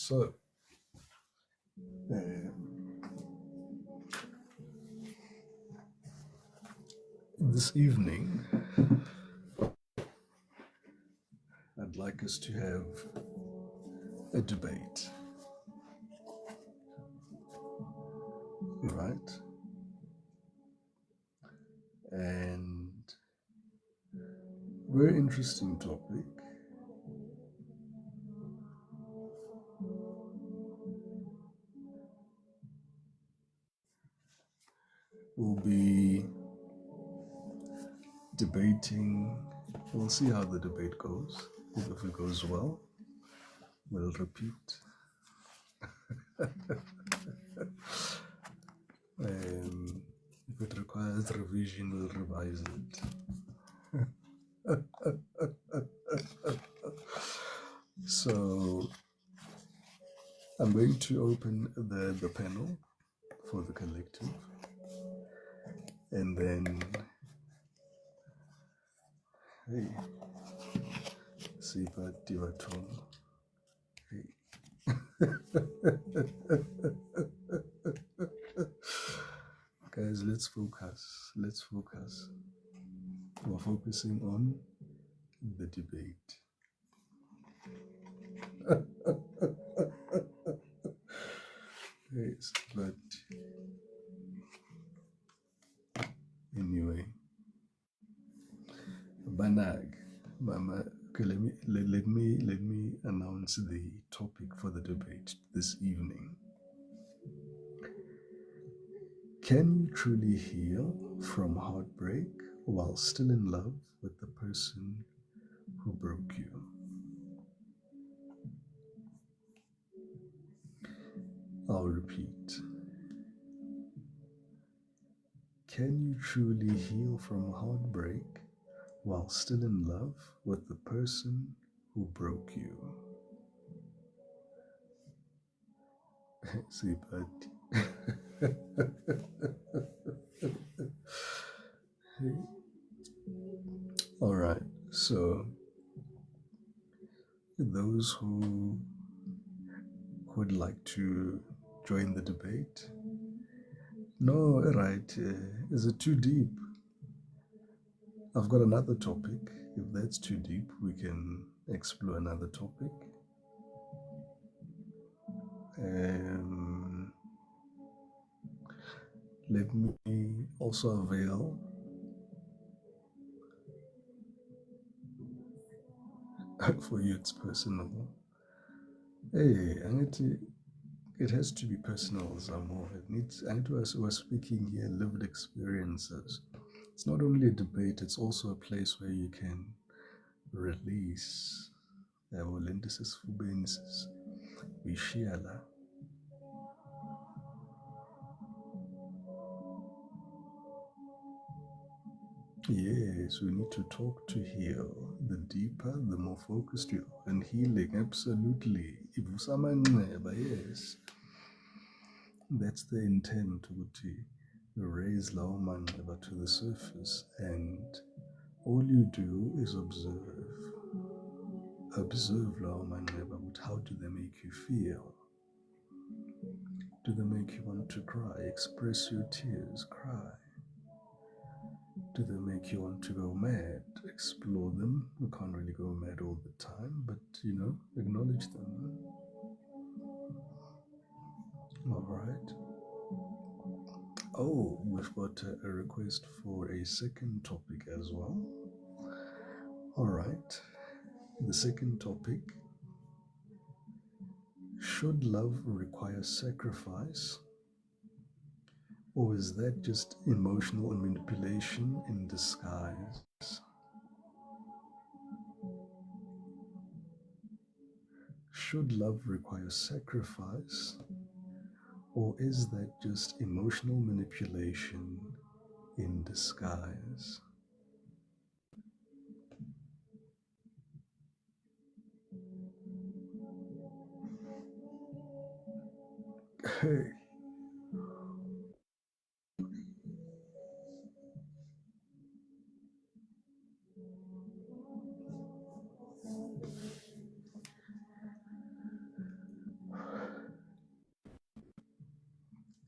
So, this evening, I'd like us to have a debate, right? And very interesting topic. We'll be debating. We'll see how the debate goes. If it goes well, we'll repeat. If it requires revision, we'll revise it. So I'm going to open the panel for the collective, and then hey, Siva Divaton. Hey. Guys, let's focus. Let's focus. We're focusing on the debate. Yes, but anyway, Banag, Mama. Okay, let me announce the topic for the debate this evening. Can you truly heal from heartbreak while still in love with the person who broke you? I'll repeat. Can you truly heal from heartbreak while still in love with the person who broke you? See, but all right. So those who would like to join the debate, no, right? Is it too deep? I've got another topic. If that's too deep, we can explore another topic. Let me also avail for you. It's personal. Hey, it has to be personal somehow. We're speaking here lived experiences. It's not only a debate, it's also a place where you can release. We share that. Yes, we need to talk to heal. The deeper, the more focused you are. And healing, absolutely. Yes. That's the intent, to raise law manqeba to the surface. And all you do is observe. Observe law manqeba. How do they make you feel? Do they make you want to cry? Express your tears, cry. Do they make you want to go mad? Explore them. We can't really go mad all the time, but acknowledge them. All right. Oh, we've got a request for a second topic as well. All right. The second topic: should love require sacrifice? Or is that just emotional manipulation in disguise? Should love require sacrifice? Or is that just emotional manipulation in disguise? Hey.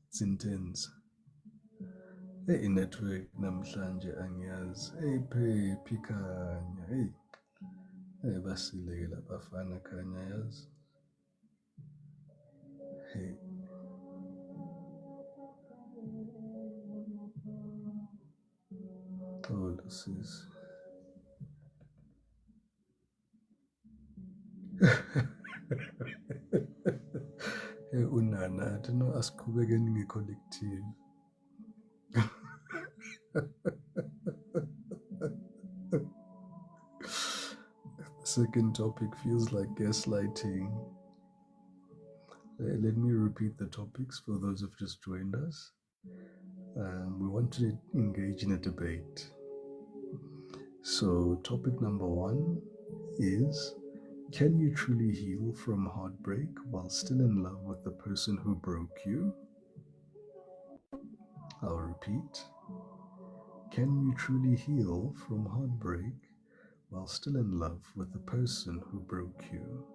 It's intense. Hey, network namhlanje angiyazi. Hey, phephi khanya. Hey, basileke labafana khanya yazi. Hey. Oh, this is. Hey, unana athi no asiqhubekeni nge-collective. The second topic feels like gaslighting. Let me repeat the topics for those who've just joined us. We want to engage in a debate. So, topic number 1 is: can you truly heal from heartbreak while still in love with the person who broke you? I'll repeat. Can you truly heal from heartbreak while still in love with the person who broke you?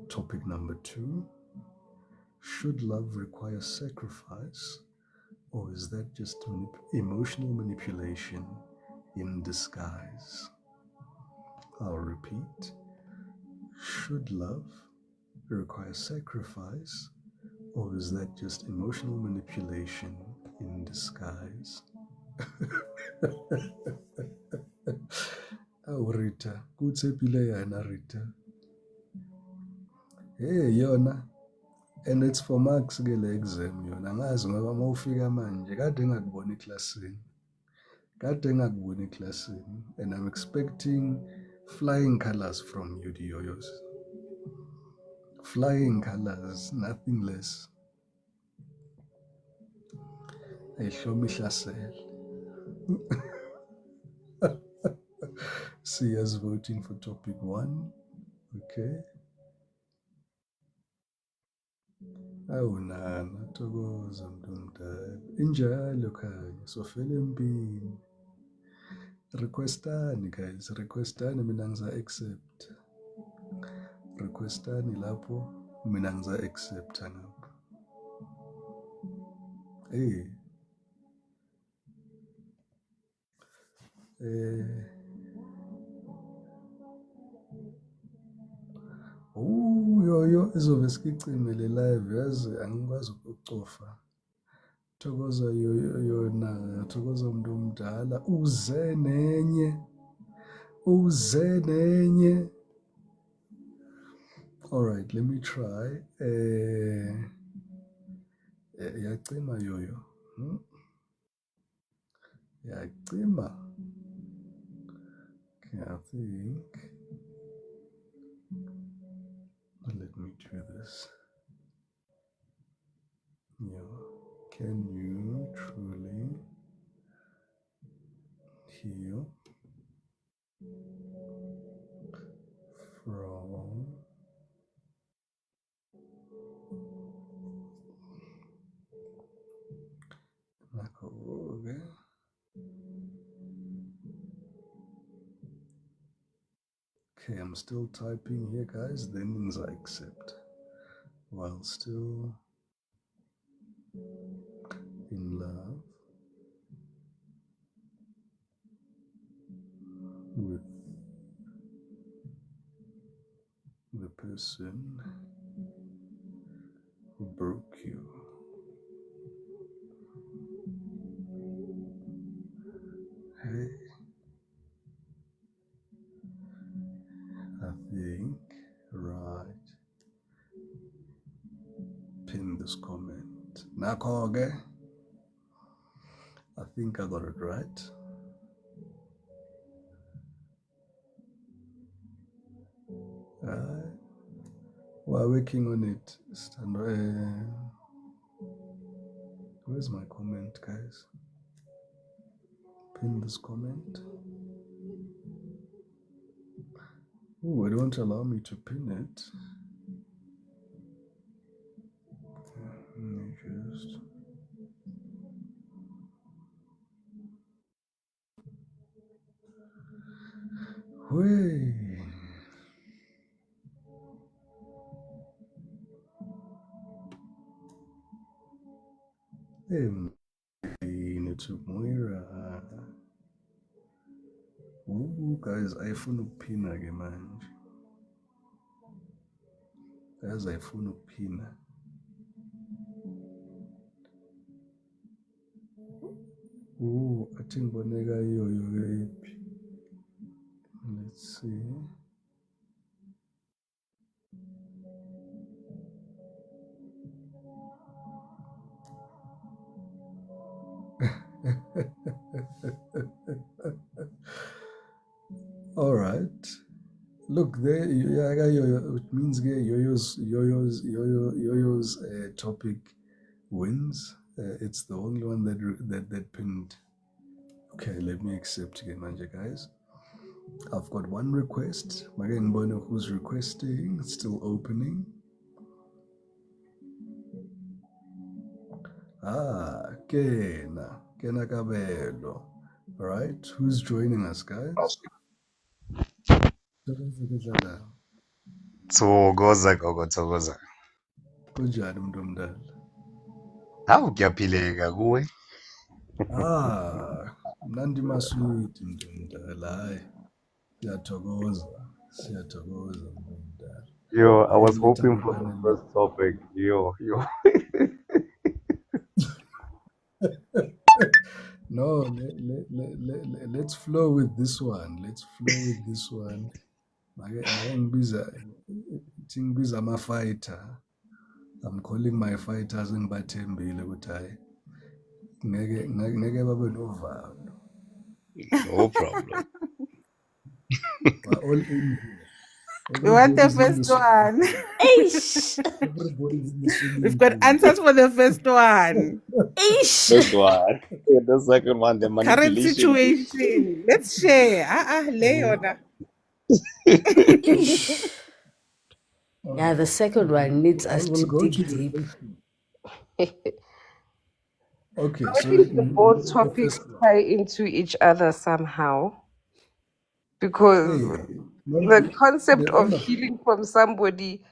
Topic number 2. Should love require sacrifice, or is that just emotional manipulation in disguise? I'll repeat. Should love require sacrifice, or is that just emotional manipulation in disguise? Oh, Rita, kutsepile yana Rita. Hey, yona. And it's for marks ke le exam yona. Angazi ngoba mawufika manje kade ngakubona eklasini. And I'm expecting flying colors from you, Dioyos. Flying colors, nothing less. See us voting for topic 1. Okay. Awunana, thokoza mntu omdala. Injalo khanya, sofela empini. Requestani guys, requestani mina ngiza-accept. Requestani lapho, mina ngiza-accepta ngapha. Hey. Yoyo izobe sikicimele live yazi angikwazi ukucofa. Thokoza yona, thokoza umuntu omdala. Uze nenye. All right, let me try. Yacima yoyo. Yacima. Okay, I think. Let me do this. Can you truly heal from Okay, I'm still typing here, guys. That means I accept while still in love with the person who broke you. Hey, I think, right. Pin this comment. Nakoge. I think I got it right. We're working on it. Where's my comment, guys? Pin this comment. Oh, it won't allow me to pin it. Let me just... Wait. to Moira. Guys, ayifuna ukuphina ke manje. Yazi ayifuna ukuphina. Athi ngiboneka iyoyo kephi. Let's see. All right. Look there, it means yoyo's topic wins. It's the only one that pinned. Okay, let me accept again, manje guys. I've got one request. Again, Bono, who's requesting? It's still opening. Kena Kabelo. All right, who's joining us, guys? Thokoza gogo thokoza. Kunjani umuntu omdala? Hawu kuyaphileka kuwe? Mnandi maswidi umuntu omdala. Hayi, siyathokoza umuntu omdala. Yo, I was hoping for the first topic. Yo. No, let's flow with this one. Ngibiza ama-fighter. I'm calling my fighters engibathembile ukuthi hayi ngeke babe novalo. No problem. All in here. We want the first one. We've got answers for the first one. First one. The second one, the manipulation. Current situation. Let's share. Leona. Yeah, the second one needs us to dig deep. Okay, I think the both topics tie into each other somehow, because the concept of healing from somebody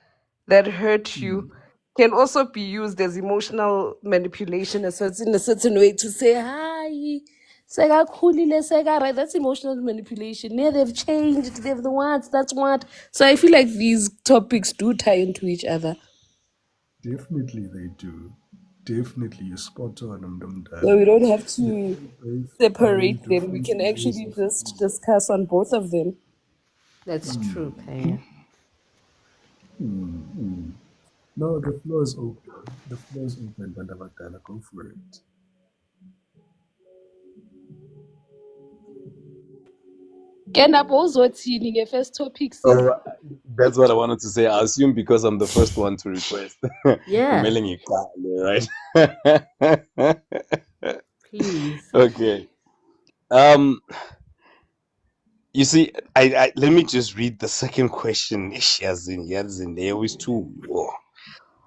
that hurt you can also be used as emotional manipulation, in a certain way, to say, hi, right? That's emotional manipulation. Yeah, they've changed, they've the words, that's what. So I feel like these topics do tie into each other. Definitely they do. Definitely, you're spot on. So we don't have to separate them. We can actually just discuss on both of them. That's true, Paya. No, the floor is open. Bandabakala, go for it. First topic. That's what I wanted to say. I assume because I'm the first one to request. Yeah. Right? Please. Okay. You see, I let me just read the second question. There was two.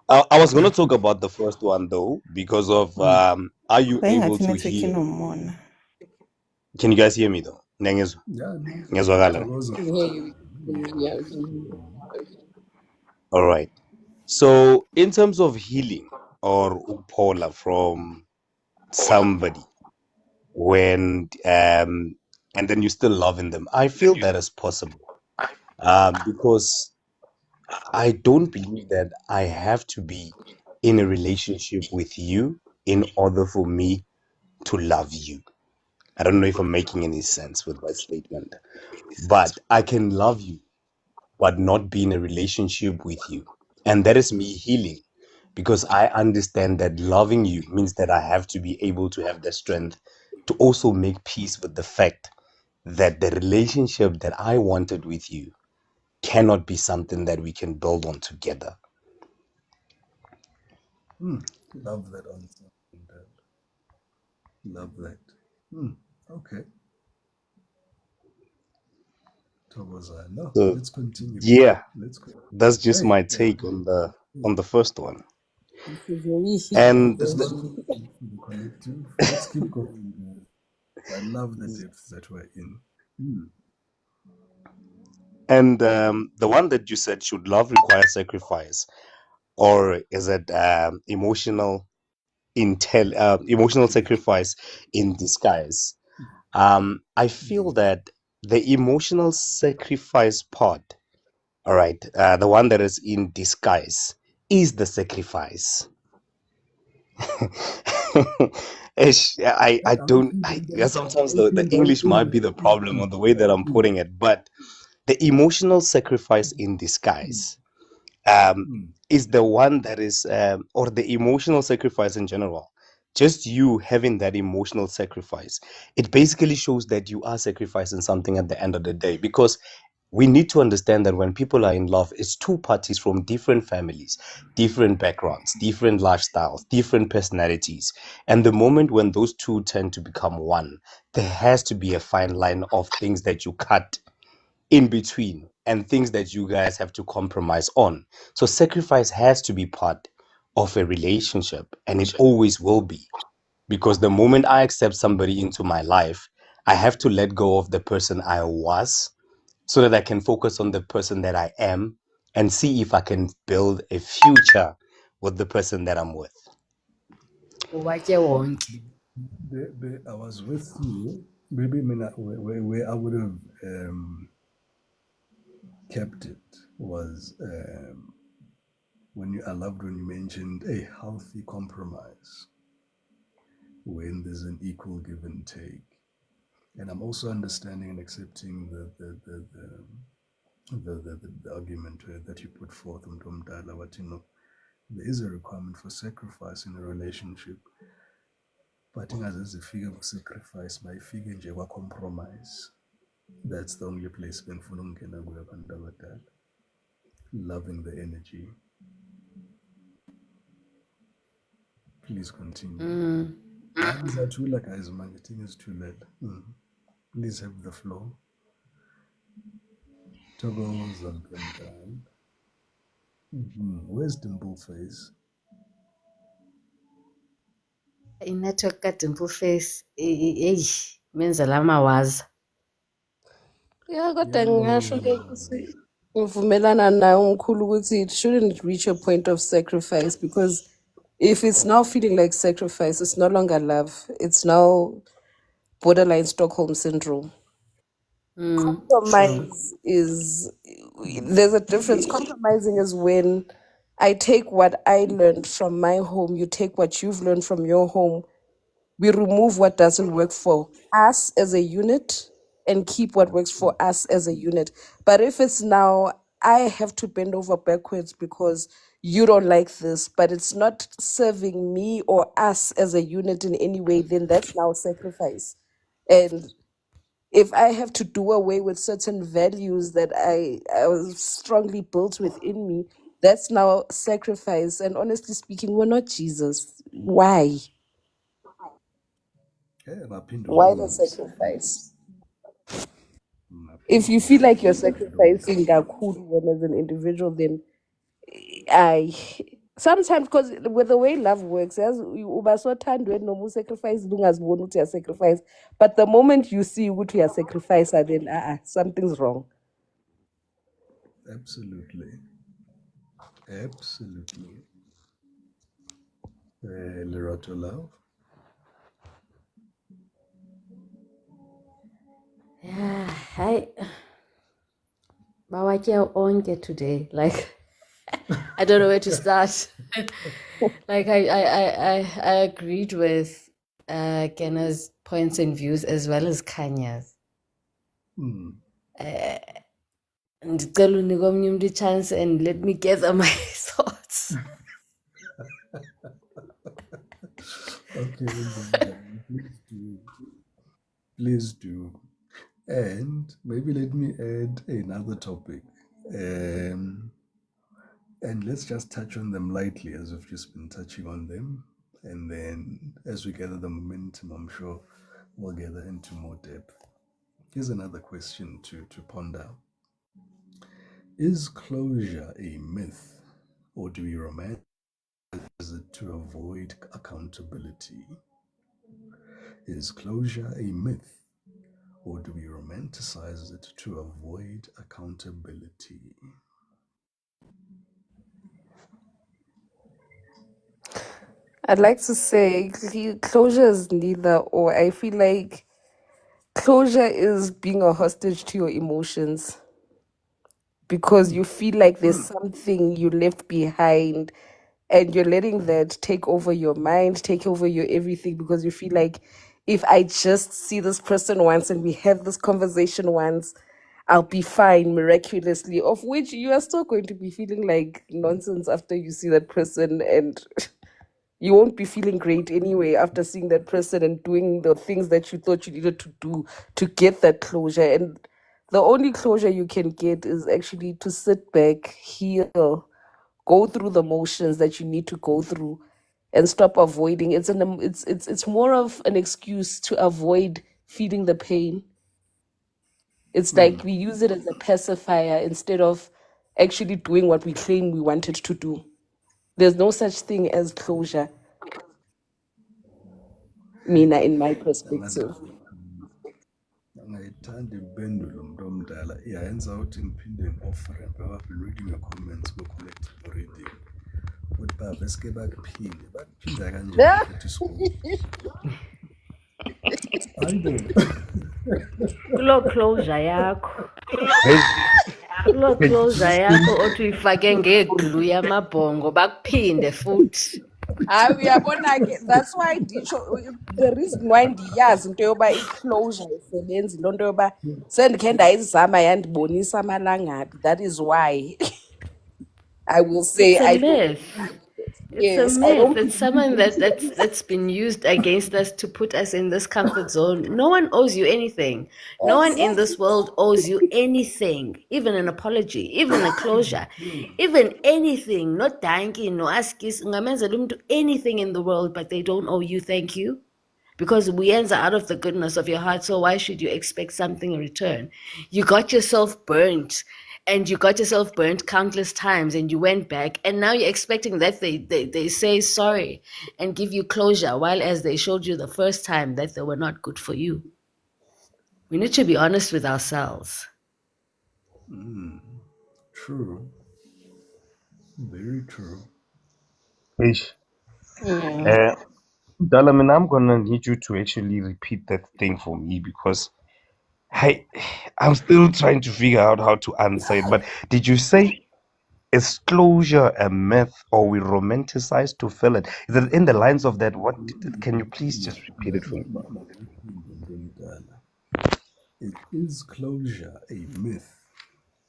I was going to talk about the first one though, because of are you able to hear? Can you guys hear me though? All right. So in terms of healing or upola from somebody when and then you're still loving them, I feel that is possible. Because I don't believe that I have to be in a relationship with you in order for me to love you. I don't know if I'm making any sense with my statement, but I can love you, but not be in a relationship with you. And that is me healing, because I understand that loving you means that I have to be able to have the strength to also make peace with the fact that the relationship that I wanted with you cannot be something that we can build on together. Love that answer. Love that. Okay. No, So, let's continue. yeah, Let's go. that's just my take on the first one. And let's keep going. I love the depth that we're in. And the one that you said, should love require sacrifice, or is it emotional emotional sacrifice in disguise. I feel that the emotional sacrifice part, all right, the one that is in disguise, is the sacrifice. I don't. Sometimes the English might be the problem or the way that I'm putting it, but the emotional sacrifice in disguise is the one that is, or the emotional sacrifice in general. Just you having that emotional sacrifice, it basically shows that you are sacrificing something at the end of the day. Because we need to understand that when people are in love, it's two parties from different families, different backgrounds, different lifestyles, different personalities. And the moment when those two tend to become one, there has to be a fine line of things that you cut in between and things that you guys have to compromise on. So sacrifice has to be part of a relationship, and it always will be. Because the moment I accept somebody into my life, I have to let go of the person I was so that I can focus on the person that I am and see if I can build a future with the person that I'm with. Uwatye wonke. I was with you. Maybe where I would have kept it was I loved when you mentioned a healthy compromise, when there's an equal give and take. And I'm also understanding and accepting the argument that you put forth, there is a requirement for sacrifice in a relationship, but ingazezifike ku-sacrifice mayifike nje kwa-compromise. That's the only place benifuna ukungena kuyo abantu abadala, loving the energy. Please continue. Ngizathula guys, marketing is too late. Please have the floor. Thokoza Mpemdala. Where's Dimple Face? Inetwork kaDimple Face menza lamawaza. Yeah, kodwa ngingasho ukuthi ngivumelana naye umkhulu ukuthi it shouldn't reach a point of sacrifice, because if it's now feeling like sacrifice, it's no longer love. It's now borderline Stockholm syndrome. Compromise is, there's a difference. Compromising is when I take what I learned from my home, you take what you've learned from your home, we remove what doesn't work for us as a unit and keep what works for us as a unit. But if it's now, I have to bend over backwards because you don't like this, but it's not serving me or us as a unit in any way, then that's now sacrifice. And if I have to do away with certain values that I was strongly built within me, that's now sacrifice. And honestly speaking, we're not Jesus. Why? Why the sacrifice? If you feel like you're sacrificing Gakudu as an individual, then I sometimes, because with the way love works, as uba so thandwe noma sacrifice ungaziboni ukuthi sacrifice, but the moment you see ukuthi you sacrifice, then something's wrong. Absolutely. Lerato Love. Yeah, bawatye onke today. Like, I don't know where to start. Like, I agreed with Kenna's points and views as well as Kanya's. Ndicela unike omnye umntu chance and let me gather my thoughts. Okay, please do. And maybe let me add another topic. And let's just touch on them lightly as we've just been touching on them. And then as we gather the momentum, I'm sure we'll gather into more depth. Here's another question to ponder. Is closure a myth, or do we romanticize it to avoid accountability? Is closure a myth, or do we romanticize it to avoid accountability? I'd like to say closure is neither or. I feel like closure is being a hostage to your emotions because you feel like there's something you left behind and you're letting that take over your mind, take over your everything because you feel like if I just see this person once and we have this conversation once, I'll be fine miraculously, of which you are still going to be feeling like nonsense after you see that person and you won't be feeling great anyway after seeing that person and doing the things that you thought you needed to do to get that closure. And the only closure you can get is actually to sit back, heal, go through the motions that you need to go through and stop avoiding. It's more of an excuse to avoid feeling the pain. It's like we use it as a pacifier instead of actually doing what we claim we wanted to do. There's no such thing as closure. Mina, in my perspective. Angayithanda impendulo umuntu omdala iyayenza ukuthi ngiphinde ngi-offer ngoba I've been reading your comments ku-collective reading ukuthi baveske bakuphinda kanjani futhi isikole Kulo closure yakho. Kulo closure yakho othi uyifake ngeglue yamabhongo bakuphinde futhi. Uyabona-ke, that's why the reason why ndiyazi into yoba i-closure isebenzi loo nto yoba sendikhe ndayizama yandibonisa amalangabi. That is why I will say It's a myth. It's a myth. It's someone that's been used against us to put us in this comfort zone. No one owes you anything. No one in this world owes you anything, even an apology, even a closure, even anything. Not thanking, no askis, anything in the world, but they don't owe you thank you. Because we answer out of the goodness of your heart, so why should you expect something in return? You got yourself burnt. And you got yourself burnt countless times and you went back and now you're expecting that they say sorry and give you closure while as they showed you the first time that they were not good for you. We need to be honest with ourselves. True. Very true. Dalaman, I'm gonna need you to actually repeat that thing for me because I'm still trying to figure out how to answer it. But did you say is closure a myth or we romanticize to fill it? Is it in the lines of that? What can you please just repeat it for me? Is closure a myth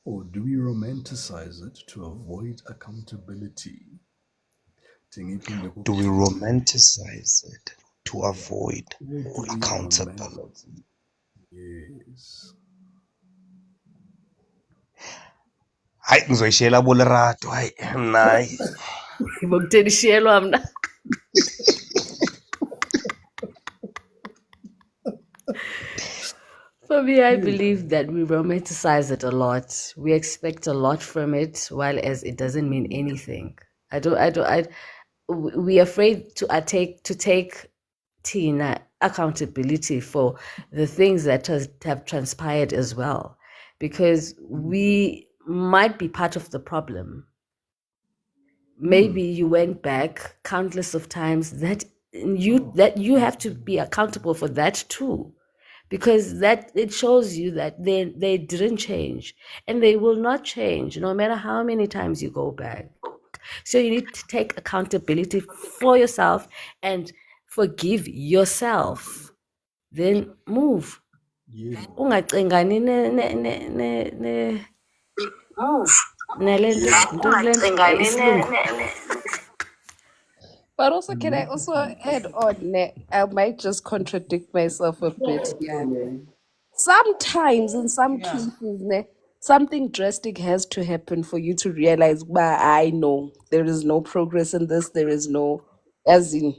or do we romanticize it to avoid accountability? Do we romanticize it to avoid accountability? Yes. Hayi ngizoyishela bolerato hayi mnayi. Ngibokuthenishiyelwa mna. For me, I believe that we romanticize it a lot. We expect a lot from it, while as it doesn't mean anything. We're afraid to take Tina accountability for the things that have transpired as well, because we might be part of the problem. Maybe you went back countless of times that you have to be accountable for that too, because that it shows you that they didn't change and they will not change no matter how many times you go back. So you need to take accountability for yourself and forgive yourself, then move. Ungacengani But also, can I also add on, I might just contradict myself a bit here. Sometimes, in some cases, something drastic has to happen for you to realize, I know there is no progress in this, there is no, as in,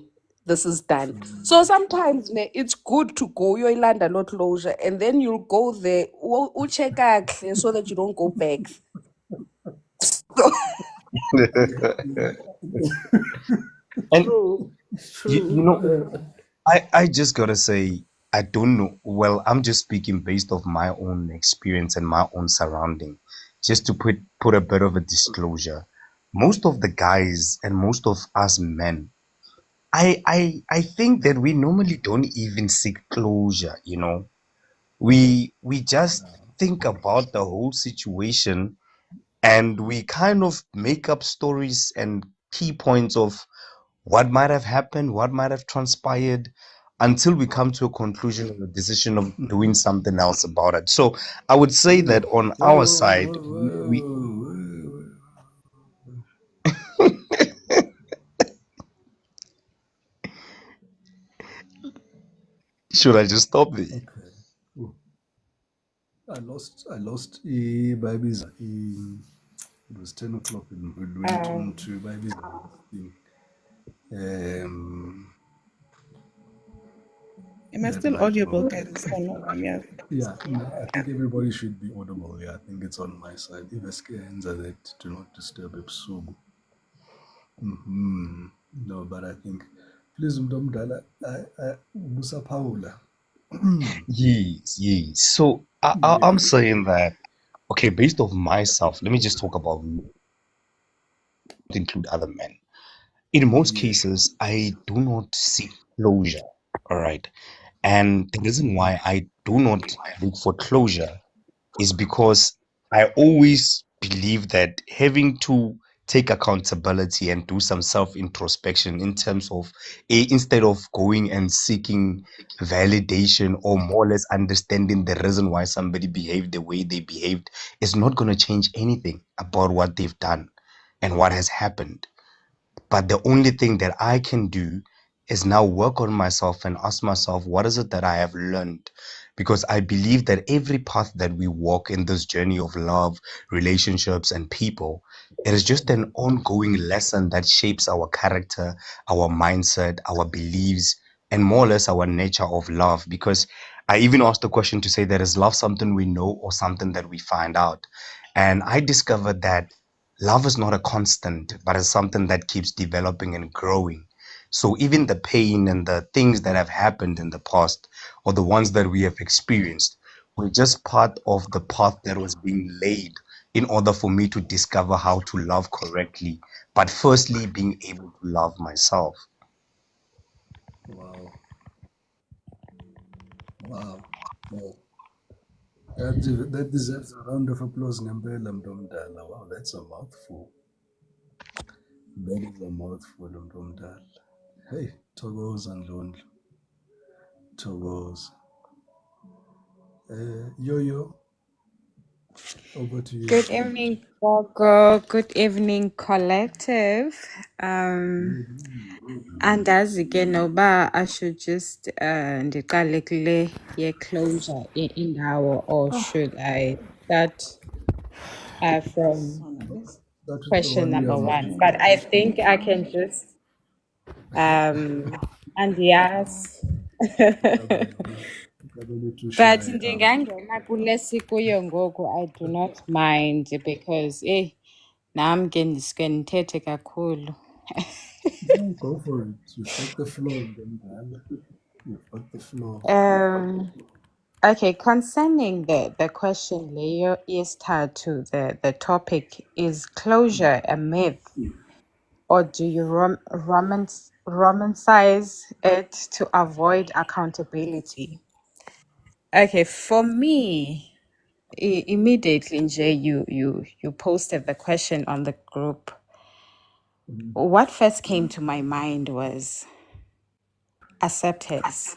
this is done. So sometimes it's good to go, you land a lot closure, and then you'll go there, check out so that you don't go back. And True. you know, I just gotta say, I don't know. Well, I'm just speaking based off my own experience and my own surrounding. Just to put a bit of a disclosure. Most of the guys and most of us men I think that we normally don't even seek closure, you know. We just think about the whole situation, and we kind of make up stories and key points of what might have happened, what might have transpired, until we come to a conclusion or a decision of doing something else about it. So I would say that on our side, we should I just stop there? Okay. Ooh. I lost babies. It was 10 o'clock and we went on to babies thing. Am I That still light audible, bulb. guys? Oh, no, I'm here. Yeah, no, I think everybody should be audible. Yeah, I think it's on my side. If scans are that do not disturb ebusuku. No, but I think please Mdomdala, Musa Paula. Yes. So I'm saying that, okay, based off myself, let me just talk about me, not include other men. In most cases, I do not seek closure. All right. And the reason why I do not look for closure is because I always believe that having to take accountability and do some self introspection in terms of instead of going and seeking validation or more or less understanding the reason why somebody behaved the way they behaved is not going to change anything about what they've done and what has happened. But the only thing that I can do is now work on myself and ask myself, what is it that I have learned? Because I believe that every path that we walk in this journey of love, relationships, and people, it is just an ongoing lesson that shapes our character, our mindset, our beliefs, and more or less our nature of love. Because I even asked the question to say that is love something we know or something that we find out? And I discovered that love is not a constant, but it's something that keeps developing and growing. So even the pain and the things that have happened in the past or the ones that we have experienced were just part of the path that was being laid in order for me to discover how to love correctly. But firstly, being able to love myself. Wow. That deserves a round of applause, Ngempela Mdomdala. Wow, that's a mouthful. That is a mouthful, Mdomdala. Hey, Togo's and Lonely. Togo's. Yo, over to you. Good evening, Gogo. Good evening, collective. Andazi ke noba I should just ndiqale kule ye-closure indawo, or should I start from That is the question one we number are one? But I think I can just and yes. But ndingangena kule sikuyo ngoku, I do not mind, because nam ke ndisuke ndithethe kakhulu. Go for it. You've got the floor, Mdomdala. You've got the floor. Okay, concerning the question layer is tied to the topic, is closure a myth, or do you romanticize it to avoid accountability? Okay, for me, immediately, Nje, you posted the question on the group. What first came to my mind was acceptance.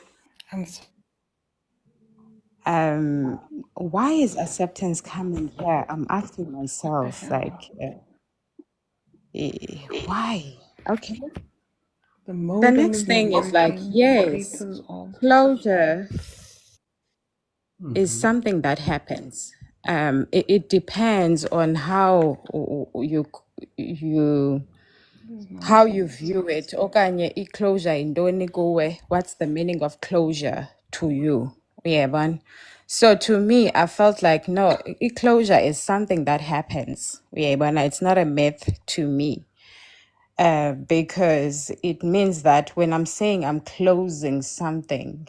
Why is acceptance coming here? I'm asking myself, like, why? Okay. The next thing is like, yes, closure is something that happens. It depends on how you how you view it. Okanye closure indoni kuwe. What's the meaning of closure to you? Yeah, man. So to me, I felt like no, closure is something that happens. Yeah, but it's not a myth to me. Because it means that when I'm saying I'm closing something,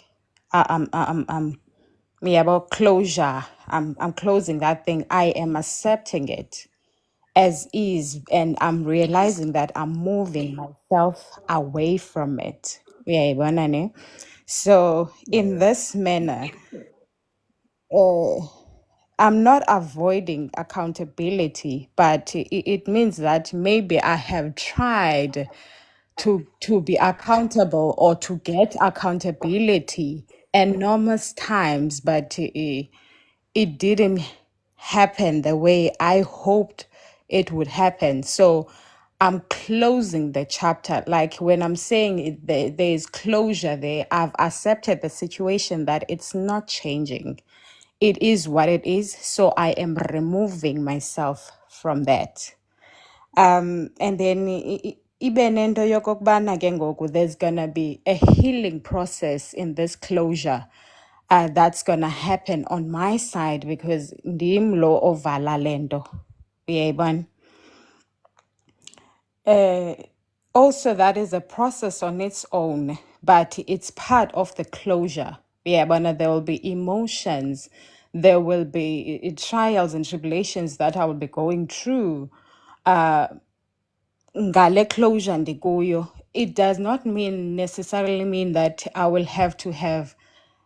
I'm yeah, about closure. I'm closing that thing. I am accepting it. as is, and I'm realizing that I'm moving myself away from it. Uyayibona ne? So in this manner, I'm not avoiding accountability, but it means that maybe I have tried to be accountable or to get accountability enormous times, but it didn't happen the way I hoped it would happen. So I'm closing the chapter. Like when I'm saying there is closure there, I've accepted the situation that it's not changing. It is what it is. So I am removing myself from that. And then ibe nento yokokubana ke ngoku there's gonna be a healing process in this closure that's gonna happen on my side because ndim lo ovala lento. Uyayibona? Also, that is a process on its own, but it's part of the closure. Yeah, but there will be emotions, there will be trials and tribulations that I will be going through. Ngale closure ndikuyo, it does not necessarily mean that I will have to have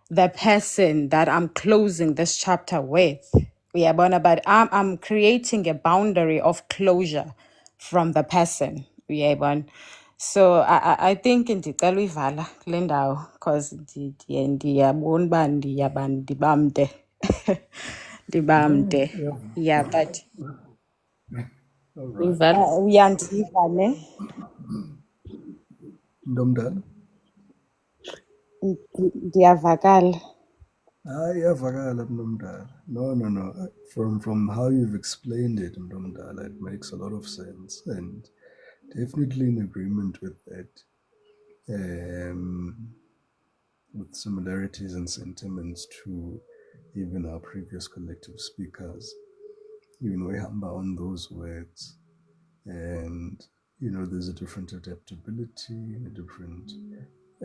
the person that I'm closing this chapter with. Uyabona, but I'm creating a boundary of closure from the person. Uyabona. So I think ndicela uyivala kule ndawo because ndiyabona uba ndibamde. Ndibamde. Yeah, but All right. uyandiva ne? Ndomdala? Ndiyavakala. Iyavakala Mnumdala. No. From how you've explained it, Mnumdala, it makes a lot of sense and definitely in agreement with that. With similarities and sentiments to even our previous collective speakers. Even we hamba on those words. And there's a different adaptability, a different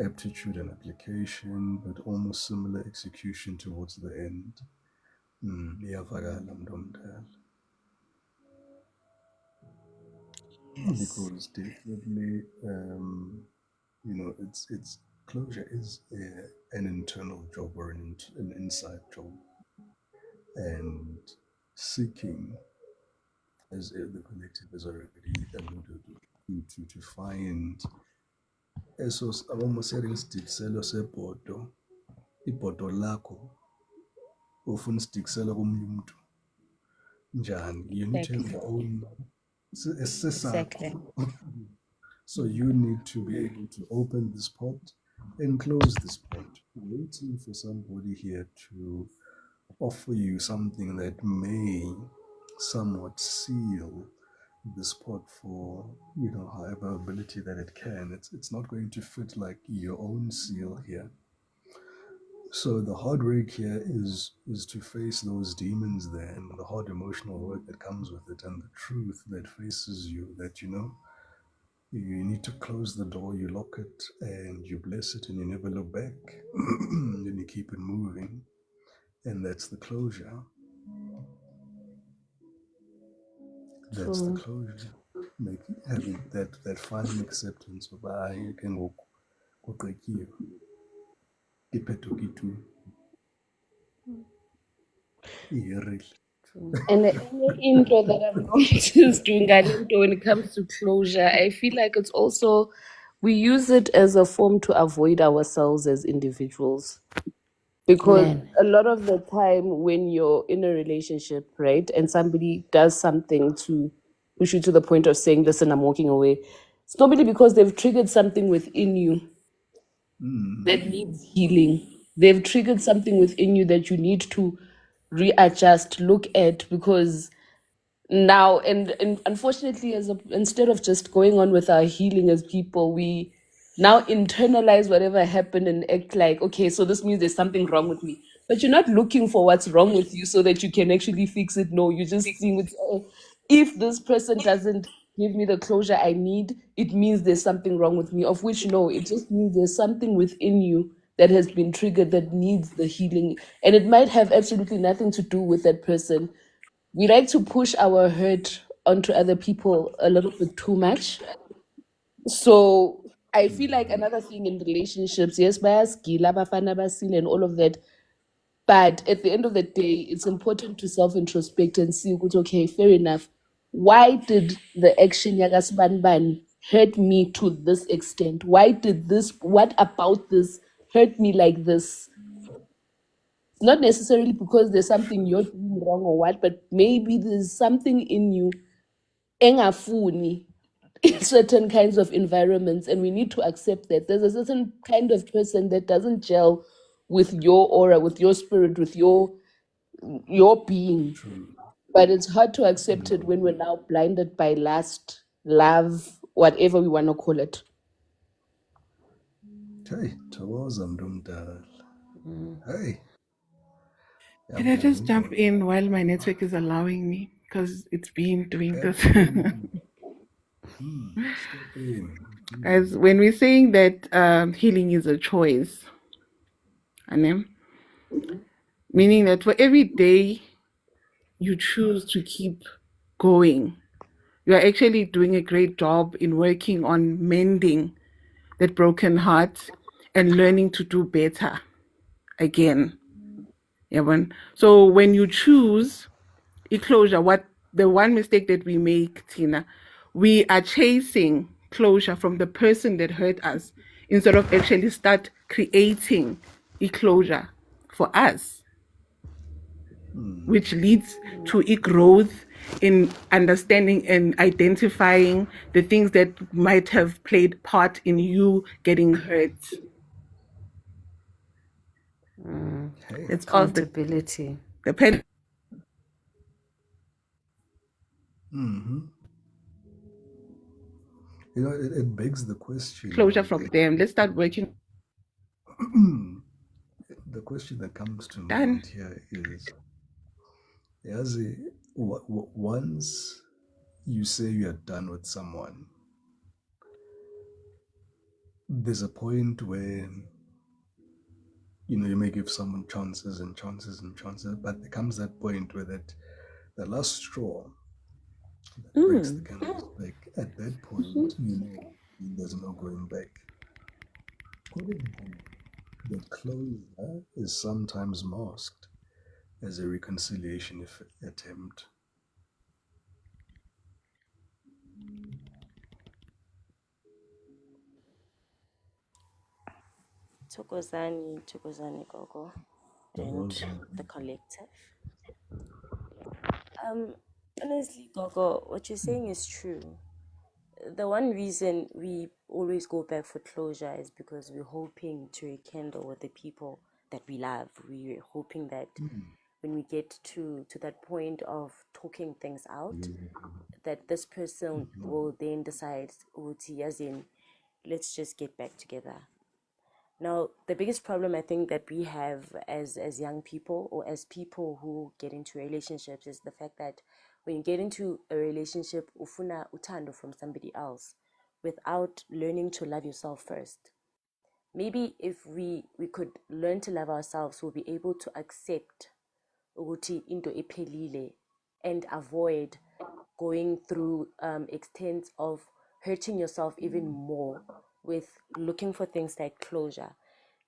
aptitude and application, but almost similar execution towards the end. Iyavakala Mntomdala. Because definitely, it's closure is an internal job or an inside job, and seeking, as the collective has already alluded to find esos abomosering sidikiselo sebhodo, ibhodo lakho ofuna usidikisela komnye umuntu njani. You need to have your own Exactly. So you need to be able to open this pot and close this pot, waiting for somebody here to offer you something that may somewhat seal this pot for however ability that it can. It's not going to fit like your own seal here. So the hard work here is to face those demons there, and the hard emotional work that comes with it, and the truth that faces you, that you need to close the door, you lock it, and you bless it, and you never look back. Then you keep it moving, and that's the closure. That's the closure. Having that final acceptance of I can go here. And the intro that I've noticed doing when it comes to closure, I feel like it's also, we use it as a form to avoid ourselves as individuals. Because a lot of the time when you're in a relationship, right, and somebody does something to push you to the point of saying, listen, I'm walking away, it's normally because they've triggered something within you that needs healing. They've triggered something within you that you need to readjust, look at, because now, and unfortunately, instead of just going on with our healing as people, we now internalize whatever happened and act like, okay, so this means there's something wrong with me. But you're not looking for what's wrong with you so that you can actually fix it. No, you're just seeing it. If this person doesn't give me the closure I need, it means there's something wrong with me, of which no, it just means there's something within you that has been triggered that needs the healing. And it might have absolutely nothing to do with that person. We like to push our hurt onto other people a little bit too much. So I feel like another thing in relationships, yes, bayasgila, bafana basile and all of that. But at the end of the day, it's important to self-introspect and see, okay, fair enough. Why did the action yagasbanban hurt me to this extent? Why did this, what about this hurt me like this? Not necessarily because there's something you're doing wrong or what, but maybe there's something in you engafuni in certain kinds of environments, and we need to accept that there's a certain kind of person that doesn't gel with your aura, with your spirit, with your being. But it's hard to accept it when we're now blinded by lust, love, whatever we want to call it. Hey, Taurus, Hey. Can I just jump in while my network is allowing me? Because it's been doing this. Step in. As when we're saying that healing is a choice, meaning that for every day you choose to keep going, you are actually doing a great job in working on mending that broken heart and learning to do better again. So when you choose closure, what the one mistake that we make, Tina, we are chasing closure from the person that hurt us instead of actually start creating closure for us, which leads to growth in understanding and identifying the things that might have played part in you getting hurt. It's accountability. Depend. You know, it begs the question. Closure from them. Let's start working. The question that comes to mind here is, Yazi, once you say you are done with someone, there's a point where, you know, you may give someone chances and chances and chances, but there comes that point where the last straw that breaks the camel's back. At that point, you know, there's no going back. The closure is sometimes masked as a reconciliation attempt. Tokozani Gogo, and the collective. Honestly, Gogo, what you're saying is true. The one reason we always go back for closure is because we're hoping to rekindle with the people that we love. We're hoping that when we get to that point of talking things out, that this person will then decide, as in, let's just get back together. Now, the biggest problem I think that we have as young people or as people who get into relationships is the fact that when you get into a relationship, ufuna utando from somebody else without learning to love yourself first. Maybe if we could learn to love ourselves, we'll be able to accept ukuthi into iphelile and avoid going through extents of hurting yourself even more with looking for things like closure,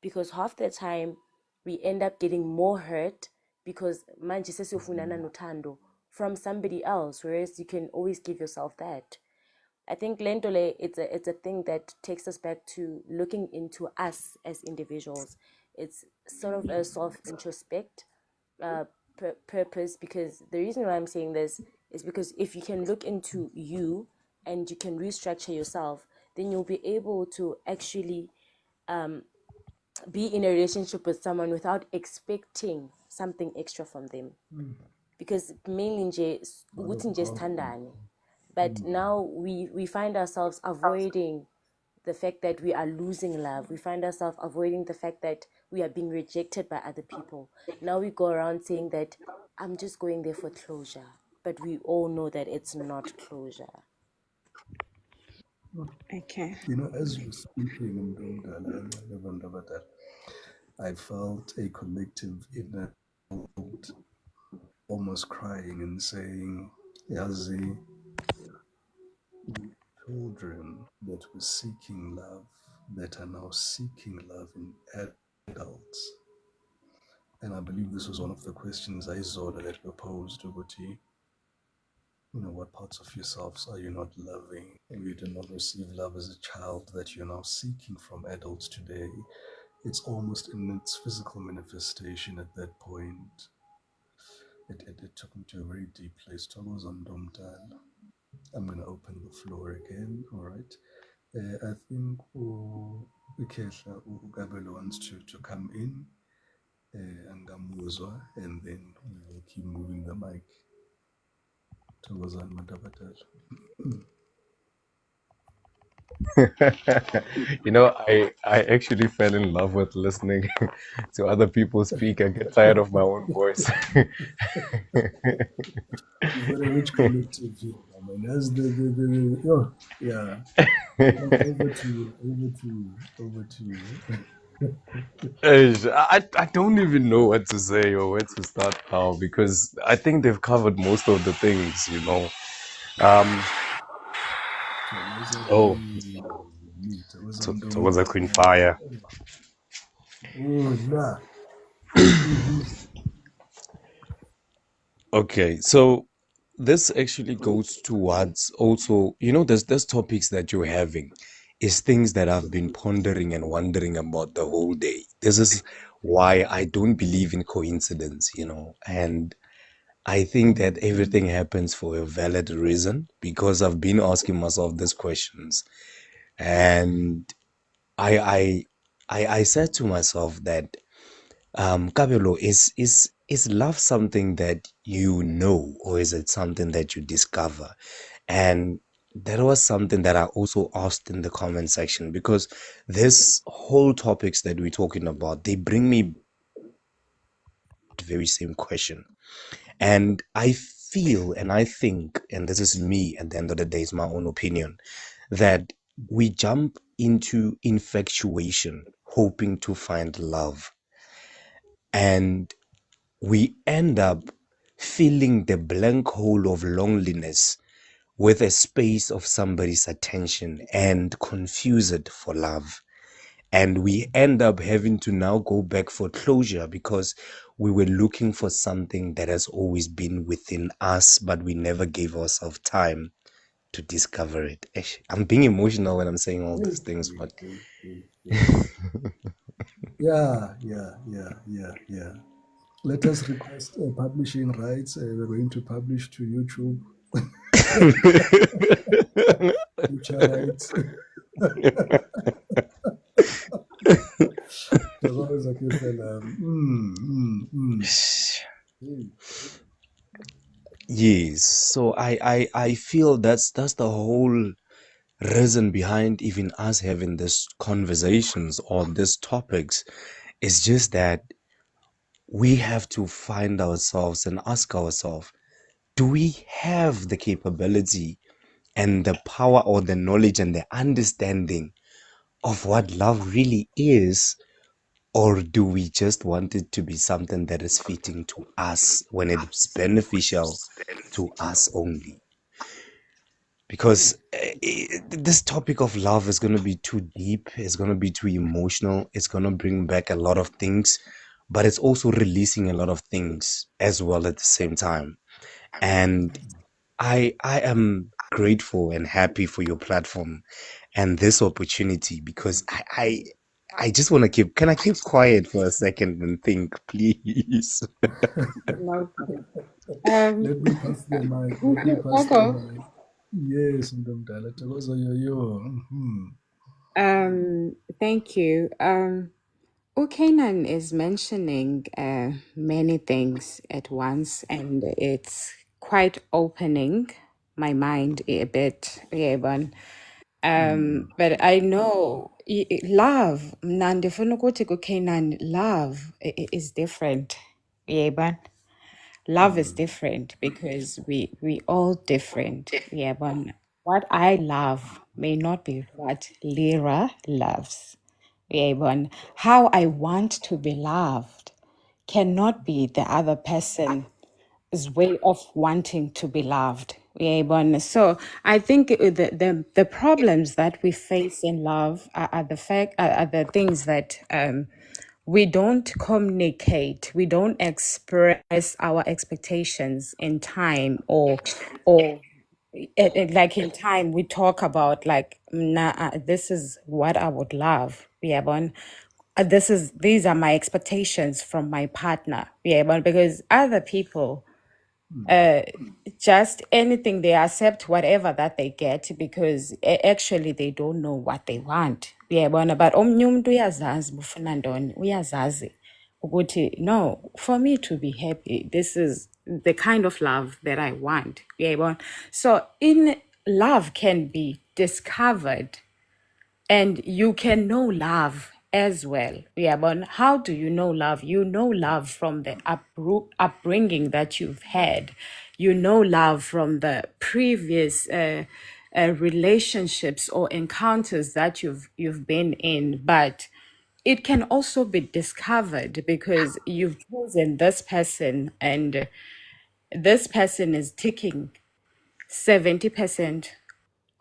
because half the time we end up getting more hurt because manje sesiyofunana nothando from somebody else, whereas you can always give yourself that. I think lentole, it's a thing that takes us back to looking into us as individuals. It's sort of a self-introspect purpose, because the reason why I'm saying this is because if you can look into you and you can restructure yourself, then you'll be able to actually be in a relationship with someone without expecting something extra from them. Because mainly ukuthi nje sithandane, but now we find ourselves avoiding the fact that we are losing love. We find ourselves avoiding the fact that we are being rejected by other people. Now we go around saying that I'm just going there for closure, but we all know that it's not closure. Okay. You know, as you're speaking, I felt a collective inner almost crying and saying, Yazi, children that were seeking love that are now seeking love in adults. And I believe this was one of the questions I saw that were posed over to you. What parts of yourselves are you not loving? And you did not receive love as a child that you're now seeking from adults today. It's almost in its physical manifestation at that point. It took me to a very deep place. I'm going to open the floor again, all right? I think Ukehla Ugabelo wants to come in, Angamuzwa, and then we will keep moving the mic. Thokozani Matabatala. I actually fell in love with listening to other people speak. I get tired of my own voice. You've got a rich collective here. I mean, that's yeah. Over to you. I don't even know what to say or where to start now, because I think they've covered most of the things, Oh, so was a Queen Fire. Oh, nah. Okay, so this actually goes towards also, there's topics that you're having is things that I've been pondering and wondering about the whole day. This is why I don't believe in coincidence, and I think that everything happens for a valid reason, because I've been asking myself these questions, and I said to myself that Kabelo, is love something that you know, or is it something that you discover? And that was something that I also asked in the comment section, because this whole topics that we're talking about, they bring me the very same question. And I feel and I think, and this is me at the end of the day, it's my own opinion, that we jump into infatuation hoping to find love. And we end up filling the blank hole of loneliness with a space of somebody's attention and confuse it for love. And we end up having to now go back for closure, because we were looking for something that has always been within us, but we never gave ourselves time to discover it. I'm being emotional when I'm saying all these things, but Yeah. Let us request publishing rights. We're going to publish to YouTube. Future rights. Yes, so I feel that's the whole reason behind even us having these conversations on these topics. Is just that we have to find ourselves and ask ourselves, do we have the capability and the power or the knowledge and the understanding of what love really is? Or do we just want it to be something that is fitting to us when it's beneficial to us only? Because this topic of love is going to be too deep, it's going to be too emotional, it's going to bring back a lot of things, but it's also releasing a lot of things as well at the same time. And I am grateful and happy for your platform and this opportunity, because I just want to can I keep quiet for a second and think, please? No problem. Let me pass the mic. Yes, Ndomdala. Thokoza yo. Thank you. Ukanan is mentioning many things at once, and it's quite opening my mind a bit, Yeban. But I know love, mna ukuthi kuKanan, love is different. Yeban. Love is different because we all different. Yeah, but what I love may not be what Lyra loves. Yeah, but how I want to be loved cannot be the other person's way of wanting to be loved. uyayibona. So I think the problems that we face in love are the things that we don't communicate, we don't express our expectations in time, or like in time we talk about like nah, this is what I would love, yeah, but these are my expectations from my partner, yeah, but because other people just anything, they accept whatever that they get because actually they don't know what they want, uyayibona. But omnye umuntu uyazazi bufuna ntoni, uyazazi ukuthi no, for me to be happy, this is the kind of love that I want, uyayibona. So in love can be discovered, and you can know love as well. Yeah, but how do you know love? You know love from the upbringing that you've had. You know love from the previous relationships or encounters that you've been in. But it can also be discovered because you've chosen this person, and this person is ticking 70%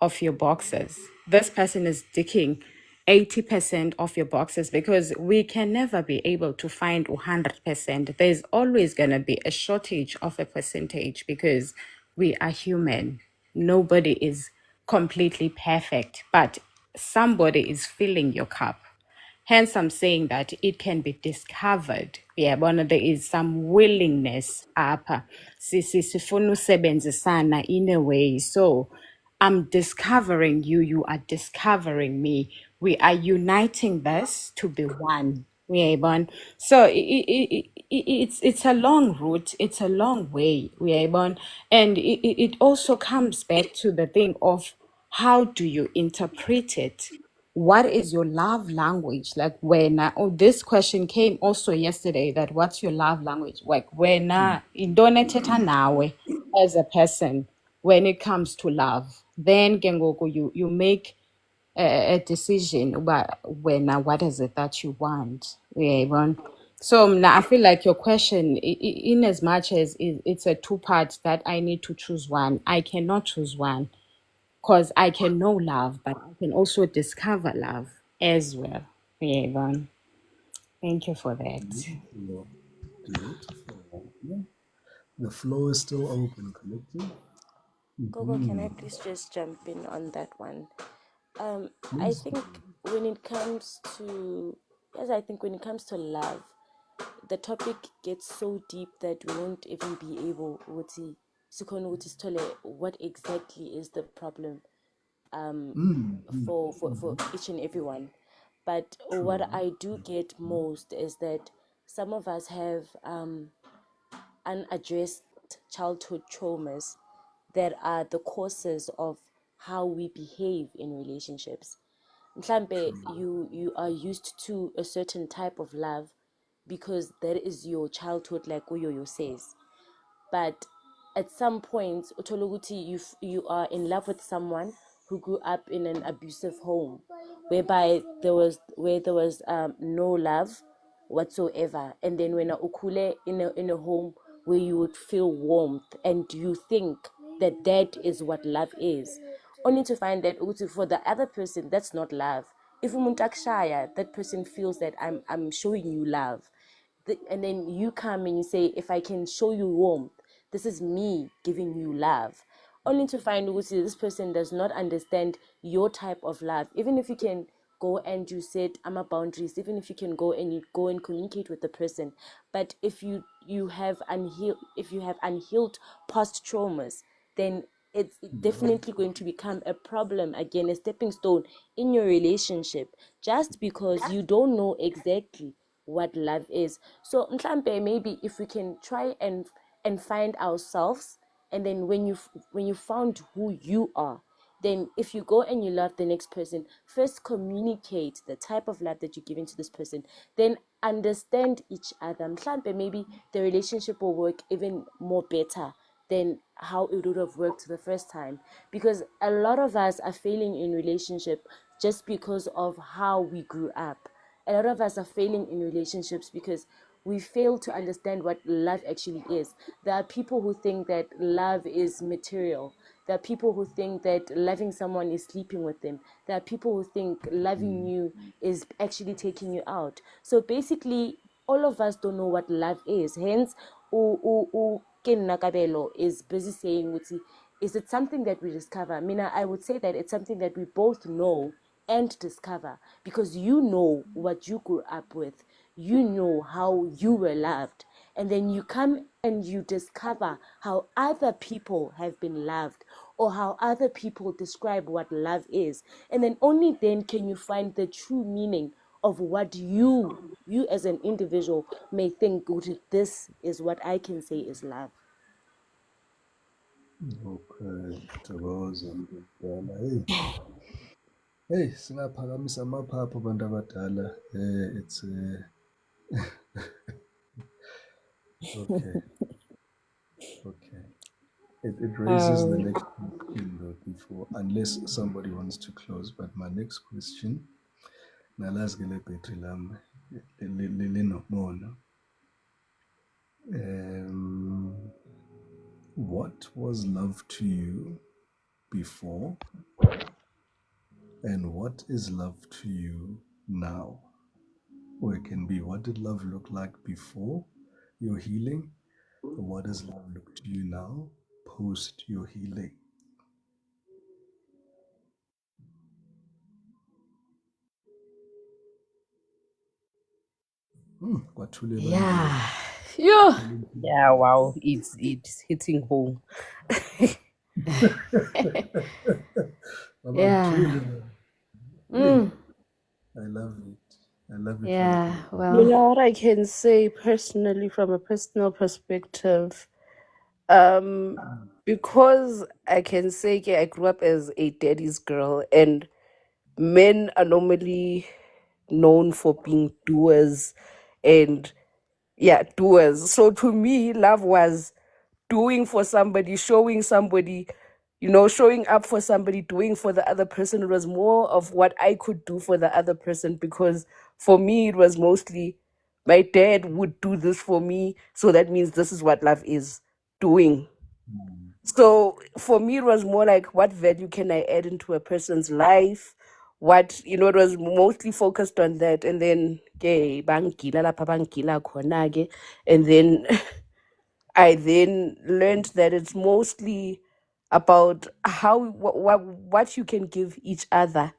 of your boxes. This person is ticking 80% of your boxes because we can never be able to find 100%. There's always going to be a shortage of a percentage because we are human. Nobody is completely perfect, but somebody is filling your cup. Hence, I'm saying that it can be discovered. Yeah, but there is some willingness apha. Sifuna usebenzisana in a way. So I'm discovering you, you are discovering me. We are uniting this to be one. Uyayibona? So it's a long route, it's a long way, uyayibona? And it also comes back to the thing of how do you interpret it? What is your love language? Like when this question came also yesterday, that what's your love language? Like when indone thetha nawe as a person when it comes to love, then ke ngoku you make a decision about what is it that you want. Yeah, so now I feel like your question, in as much as it's a two-part that I need to choose one, I cannot choose one because I can know love, but I can also discover love as well. Yeah, Yvonne. Thank you for that. Beautiful. Beautiful. Yeah. The floor is still open, collective. Gogo, can I please just jump in on that one? I think when it comes to, yes, I think when it comes to love, the topic gets so deep that we won't even be able to what exactly is the problem for each and everyone. But what I do get most is that some of us have unaddressed childhood traumas that are the causes of how we behave in relationships. Mhlambe, you are used to a certain type of love because that is your childhood, like Uyoyo says. But at some point, utologuti, you are in love with someone who grew up in an abusive home, whereby there was no love whatsoever, and then when a ukule in a home where you would feel warmth, and you think that that is what love is, only to find that for the other person that's not love. If umuntu akushaya, that person feels that I'm showing you love. And then you come and you say, if I can show you warmth, this is me giving you love, only to find this person does not understand your type of love. Even if you can go and you set boundaries, even if you can go and communicate with the person, but if you have unhealed past traumas, then it's definitely going to become a problem again, a stepping stone in your relationship, just because you don't know exactly what love is. So mhlambe, maybe if we can try and find ourselves, and then when you found who you are, then if you go and you love the next person, first communicate the type of love that you're giving to this person, then understand each other. Mhlambe, maybe the relationship will work even more better than how it would have worked the first time, because a lot of us are failing in relationship just because of how we grew up. a lot of us are failing in relationships because we fail to understand what love actually is. There are people who think that love is material. There are people who think that loving someone is sleeping with them. There are people who think loving you is actually taking you out. So basically, all of us don't know what love is. Hence, Ken Nakabelo is busy saying, is it something that we discover? Mina, I would say that it's something that we both know and discover, because you know what you grew up with, you know how you were loved, and then you come and you discover how other people have been loved, or how other people describe what love is, and then only then can you find the true meaning of what you as an individual may think, this is what I can say is love. Okay, thokoza mdala. Hey, singaphakamisa amaphaphu abantu abadala. It's okay. Okay. It raises the next question though before, unless somebody wants to close. But my next question, nalazi ke le battery lam linomona. What was love to you before, and what is love to you now? Or it can be, what did love look like before your healing? Or what does love look to you now post your healing? Yeah. Yeah, wow. It's hitting home. Yeah. I love it. I love it. Yeah, well. You know what I can say personally, from a personal perspective, because I can say I grew up as a daddy's girl, and men are normally known for being doers, and doers. So to me, love was doing for somebody, showing somebody, showing up for somebody, doing for the other person. It was more of what I could do for the other person, because for me, it was mostly my dad would do this for me. So that means this is what love is, doing. So for me, it was more like, what value can I add into a person's life? What, it was mostly focused on that. And then, and then I then learned that it's mostly about what you can give each other,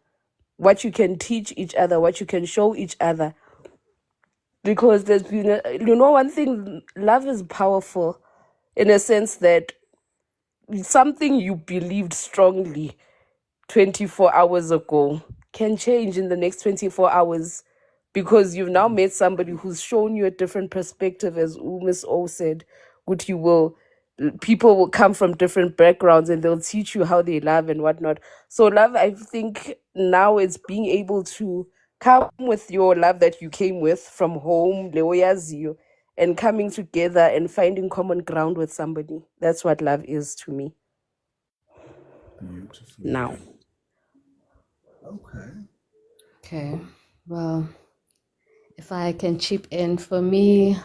what you can teach each other, what you can show each other. Because there's been, one thing, love is powerful in a sense that something you believed strongly 24 hours ago can change in the next 24 hours, because you've now met somebody who's shown you a different perspective. As Miss O said, people will come from different backgrounds and they'll teach you how they love and whatnot. So love, I think now, is being able to come with your love that you came with from home, Leoyazio, and coming together and finding common ground with somebody. That's what love is to me. Beautiful. Now. Okay. Well, if I can chip in, for me,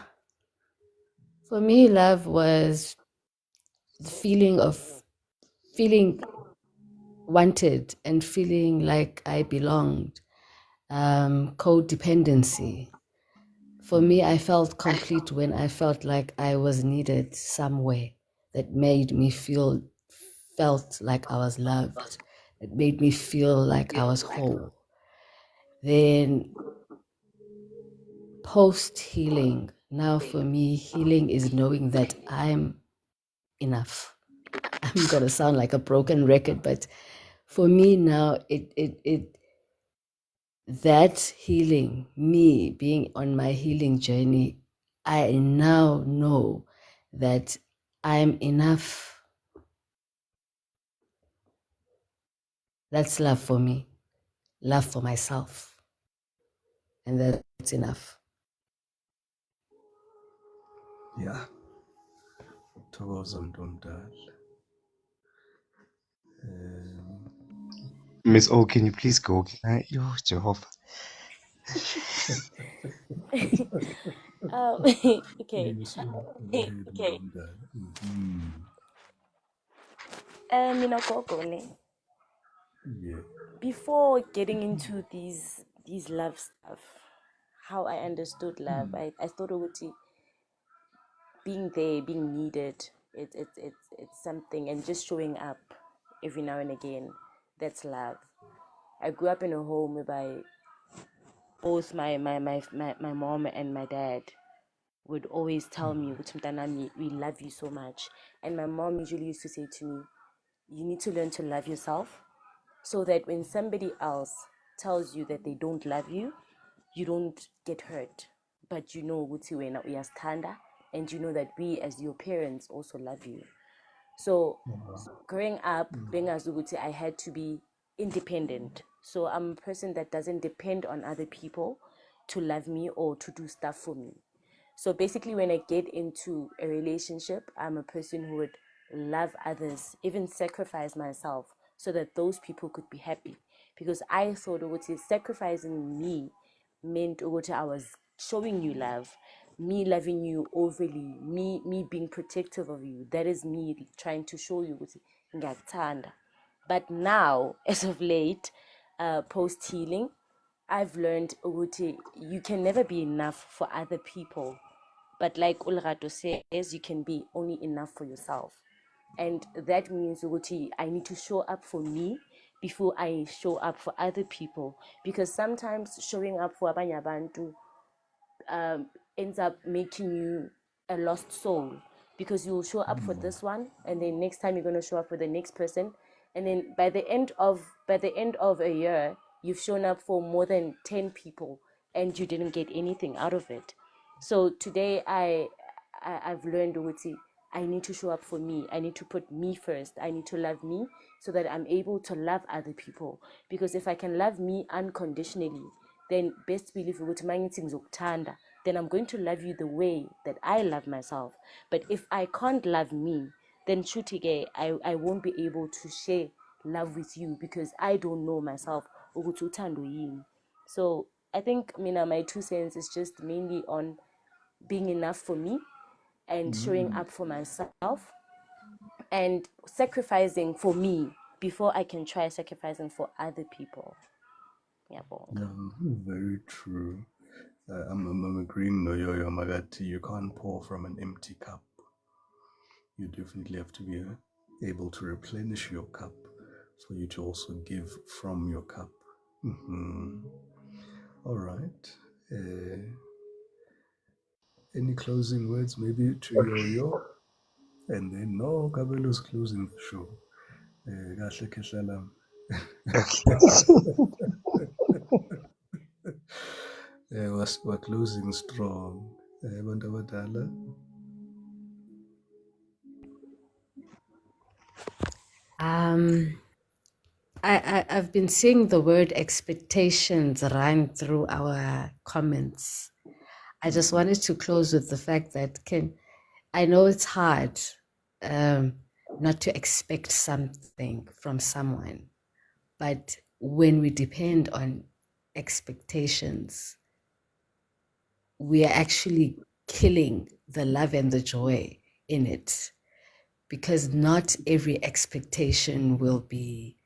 love was the feeling of feeling wanted and feeling like I belonged. Codependency. For me, I felt complete when I felt like I was needed somewhere, that made me felt like I was loved. It made me feel like I was whole. Then post-healing, now for me, healing is knowing that I'm enough. I'm going to sound like a broken record, but for me now, that healing, me being on my healing journey, I now know that I'm enough. That's love for me, love for myself, and that's enough. Yeah. Thokoza mntomdala. Miss O, can you please go? Yo, Jehovah. Okay. Yes, go ahead, Mlumda. Mina gogo ne, Yeah. before getting into these love stuff, how I understood love, I thought it would be being there, being needed. It's something, and just showing up every now and again. That's love. I grew up in a home whereby both my mom and my dad would always tell me, "Ukuthi mntanami, we love you so much." And my mom usually used to say to me, you need to learn to love yourself, so that when somebody else tells you that they don't love you, you don't get hurt. But you know ukuthi wena uyasithanda, and you know that we as your parents also love you. So growing up, being as ukuthi, I had to be independent. So I'm a person that doesn't depend on other people to love me or to do stuff for me. So basically, when I get into a relationship, I'm a person who would love others, even sacrifice myself so that those people could be happy. Because I thought ukuthi sacrificing me meant ukuthi I was showing you love, me loving you overly, me being protective of you. That is me trying to show you ukuthi ngiyakuthanda. But now, as of late, post healing, I've learned ukuthi you can never be enough for other people. But like Ulrato says, you can be only enough for yourself. And that means ukuthi I need to show up for me before I show up for other people. Because sometimes showing up for abanye abantu ends up making you a lost soul, because you will show up for this one, and then next time you're going to show up for the next person, and then by the end of a year, you've shown up for more than 10 people and you didn't get anything out of it. So today I've learned ukuthi I need to show up for me. I need to put me first. I need to love me so that I'm able to love other people. Because if I can love me unconditionally, then best believe ukuthi mangithi ngizokuthanda, then I'm going to love you the way that I love myself. But if I can't love me, then shuti-ke, I won't be able to share love with you, because I don't know myself ukuthi uthando yini. So I think my 2 cents is just mainly on being enough for me and showing up for myself and sacrificing for me before I can try sacrificing for other people. Yeah, Very true. I'm agreeing, no, yo, Magati, you can't pour from an empty cup. You definitely have to be able to replenish your cup for you to also give from your cup. All right. Any closing words, maybe to Yo-Yo? And then, no, Kabelo's closing the show. Kahle Keshalam. We're closing strong. Bantu abadala. I've been seeing the word expectations run through our comments. I just wanted to close with the fact that I know it's hard not to expect something from someone, but when we depend on expectations, we are actually killing the love and the joy in it, because not every expectation will be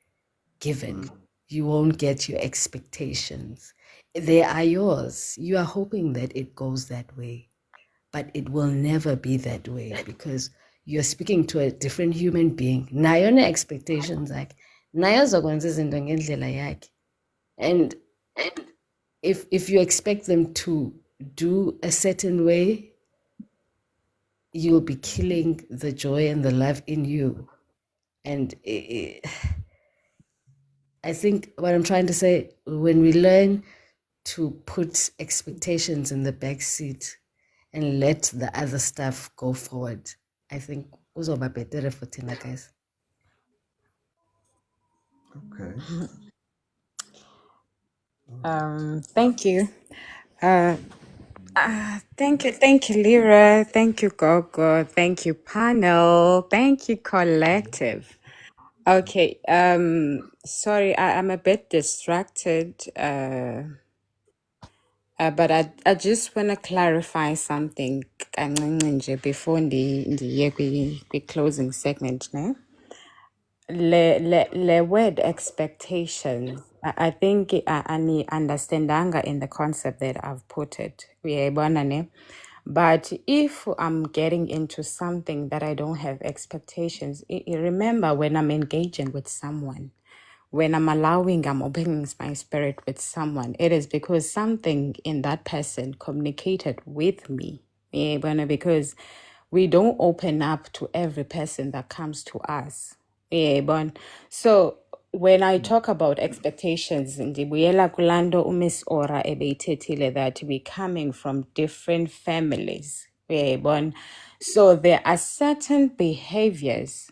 given. You won't get your expectations. They are yours. You are hoping that it goes that way, but it will never be that way, because you're speaking to a different human being. Nayo ne expectations like nayo zokwenza izinto ngendlela yakhe. And if you expect them to do a certain way, you'll be killing the joy and the love in you. And I think what I'm trying to say, when we learn to put expectations in the back seat and let the other stuff go forward, I think kuzoba better for thina guys. Okay. Thank you. Thank you, Lyra. Thank you, Gogo. Thank you, panel. Thank you, collective. Okay. Sorry, I'm a bit distracted. But I just want to clarify something kancinci nje before ndiye kwi-closing segment, ne? Le word expectations, I think ani understandanga in the concept that I've put it. Uyayibona ne? But if I'm getting into something that I don't have expectations, remember when I'm engaging with someone, when I'm opening my spirit with someone, it is because something in that person communicated with me. Yeah, because we don't open up to every person that comes to us. Yeah, so when I talk about expectations, ndibuyela kulando uMiss Ora ebeyithethile that we coming from different families. Yeah, so there are certain behaviors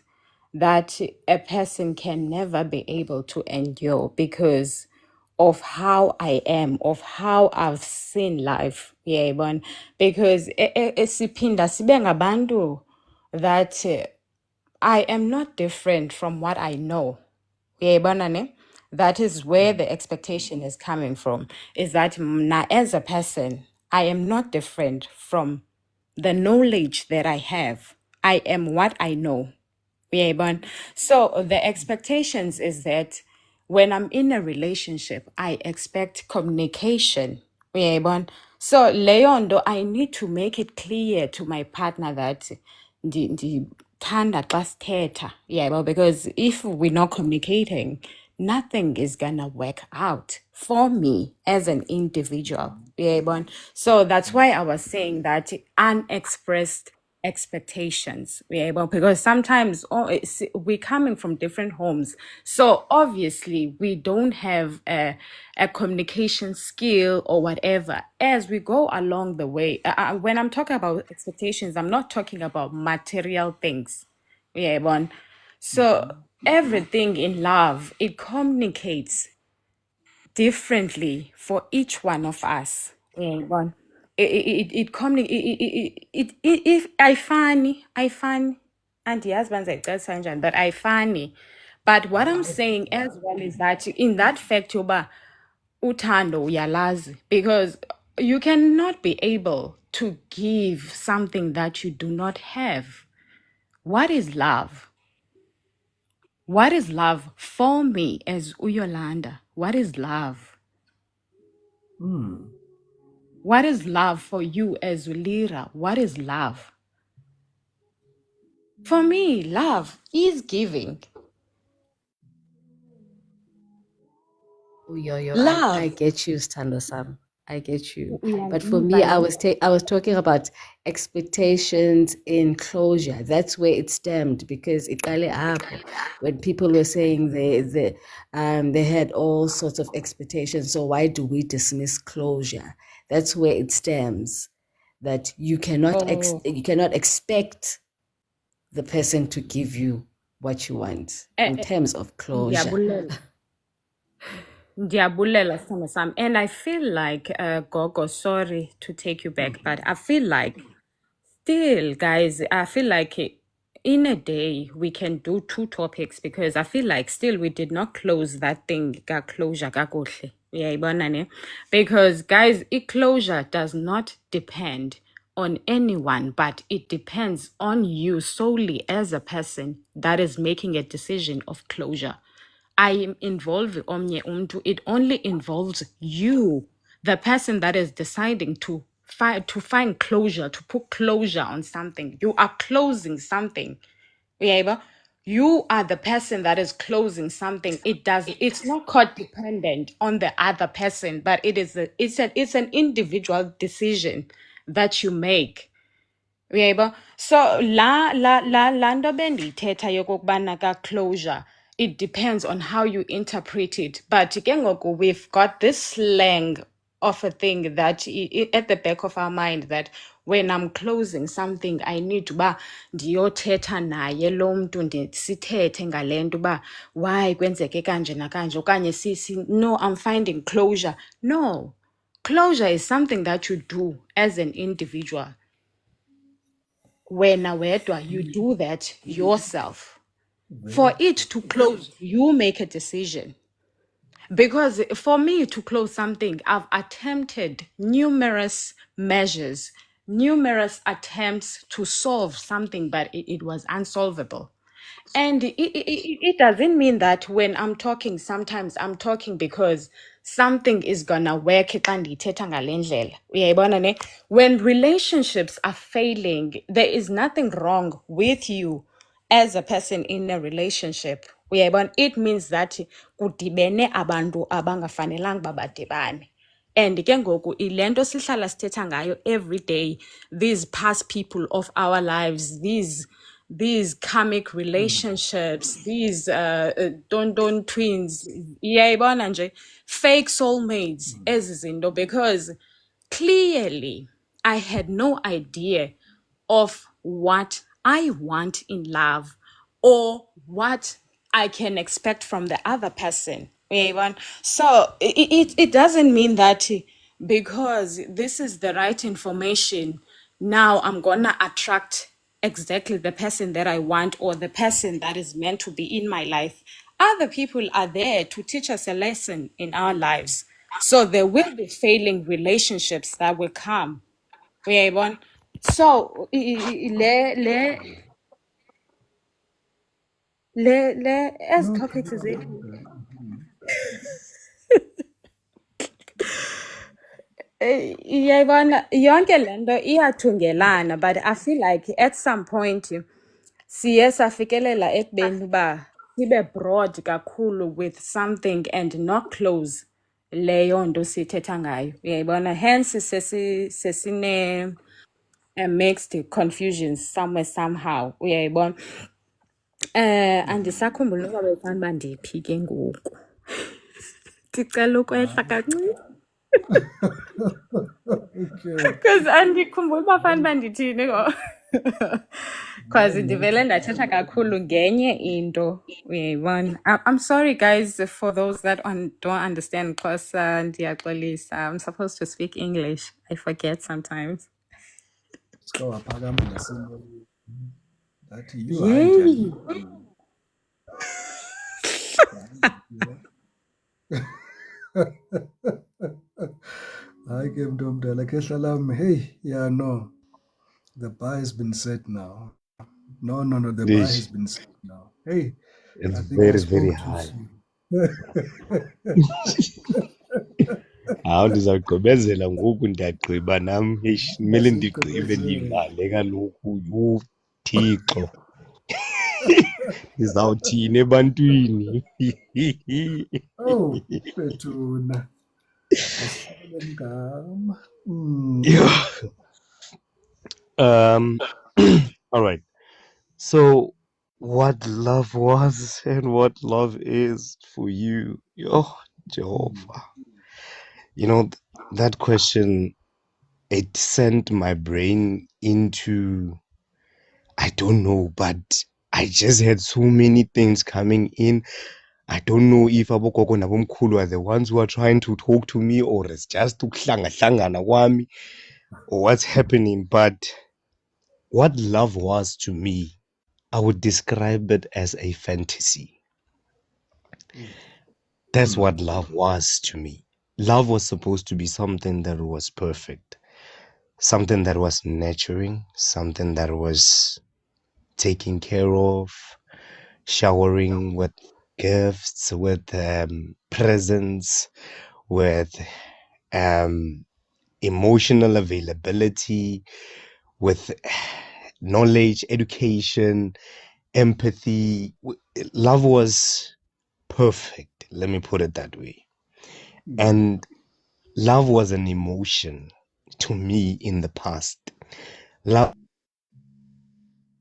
that a person can never be able to endure because of how I am, of how I've seen life. Yeah, because esiphinda sibe ngabantu that I am not different from what I know. Uyayibona ne? That is where the expectation is coming from. Is that mna as a person, I am not different from the knowledge that I have. I am what I know. Uyayibona? So the expectations is that when I'm in a relationship, I expect communication. Uyayibona? So leyondo, I need to make it clear to my partner that ndithanda xa sithetha. Yeah, because if we're not communicating, nothing is gonna work out for me as an individual. Yeah, so that's why I was saying that unexpressed expectations. Yeah, because sometimes we're coming from different homes, so obviously we don't have a communication skill or whatever. As we go along the way, when I'm talking about expectations, I'm not talking about material things. Yeah, so everything in love, it communicates differently for each one of us. Yeah, if I find and the husband's like that's but I funny. But what I'm saying as well is that in that fact, yoba utando uyalazi, because you cannot be able to give something that you do not have. What is love? What is love for me as Uyolanda? What is love? What is love for you as Ulira? What is love? For me, love is giving. Yo, Love. I get you, Stando-san. I get you. We are But for me, I living. was talking about expectations in closure. That's where it stemmed because when people were saying they had all sorts of expectations. So why do we dismiss closure? That's where it stems. That you cannot expect the person to give you what you want in terms of closure. Ndiyabulela Sithando Sam. And I feel like, Gogo, sorry to take you back, but I feel like still, guys, I feel like in a day we can do 2 topics because I feel like still we did not close that thing, closure, kakuhle. Uyayibona ne? Because, guys, closure does not depend on anyone, but it depends on you solely as a person that is making a decision of closure. I am involved omnye umntu. It only involves you, the person that is deciding to find closure, to put closure on something. You are closing something. Uyayibona? You are the person that is closing something. It's not codependent on the other person, but it's an individual decision that you make. Uyayibona? So la nto bendiyithetha yokokubana ka-closure, it depends on how you interpret it. But ke ngoku we've got this slang of a thing that at the back of our mind that when I'm closing something, I need to ba ndiyothetha naye lo mntu sithethe ngale nto uba why kwenzeke kanje nakanje okanye no, I'm finding closure. No, closure is something that you do as an individual. Wena wedwa, you do that yourself. For it to close, you make a decision. Because for me to close something, I've attempted numerous measures, numerous attempts to solve something, but it was unsolvable. And it doesn't mean that when I'm talking, sometimes I'm talking because something is gonna work xa ndithetha ngale ndlela. Uyayibona ne? When relationships are failing, there is nothing wrong with you as a person in a relationship. Uyayibona? It means that kudibene abantu abangafanelanga babadibane. And ke ngoku ilento sihlala sithetha ngayo every day, these past people of our lives, these karmic relationships, these don't twins, iyayibona nje, fake soulmates ezi zinto, because clearly I had no idea of what I want in love or what I can expect from the other person. Uyayibona? So it doesn't mean that because this is the right information, now I'm gonna attract exactly the person that I want or the person that is meant to be in my life. Other people are there to teach us a lesson in our lives. So there will be failing relationships that will come. Uyayibona? So as No, topics is it? Iyayibona yonke lento iyathungelana, but I feel like at some point siye safikelela ekubeni uba sibe broad kakhulu with something and not close leyo nto sithetha ngayo. Uyayibona? Hence sesine mixed confusions somewhere somehow. Uyayibona? Andisakhumbula noba befanuba ndiphi ke ngoku. Ndicela ukwehla kancinci. Okay. Because andikhumbula uba fanuba ndithini ngo. Because ndivele ndathetha kakhulu ngenye into. Uyayibona? I'm sorry guys for those that don't understand Xhosa, ndiyaxolisa. I'm supposed to speak English. I forget sometimes. Sika waphakama ngesimo that you Yay! hayi ke mntu omdala khehla lam, hey, yeah, no, the bar has been set now. No, the bar has been set now. Hey, It's I think I very, spoke very too high. soon. Hawu ndizawugqibezela ngoku, ndiyagqiba nam. Eish, kumele ndigqibe ndivale kaloku. Uthixo. Ndizawuthini ebantwini? Oh, Petuna. Asihlale mngama. All right. So, what love was and what love is for you? Oh, Jehovah. You know, that question, it sent my brain into, I don't know, but I just had so many things coming in. I don't know if abogogo nabomkhulu are the ones who are trying to talk to me, or it's just ukuhlanga-hlangana kwami, or what's happening. But what love was to me, I would describe it as a fantasy. That's what love was to me. Love was supposed to be something that was perfect, something that was nurturing, something that was taking care of, showering with gifts, with presence, with emotional availability, with knowledge, education, empathy. Love was perfect, let me put it that way. And love was an emotion to me in the past. Love was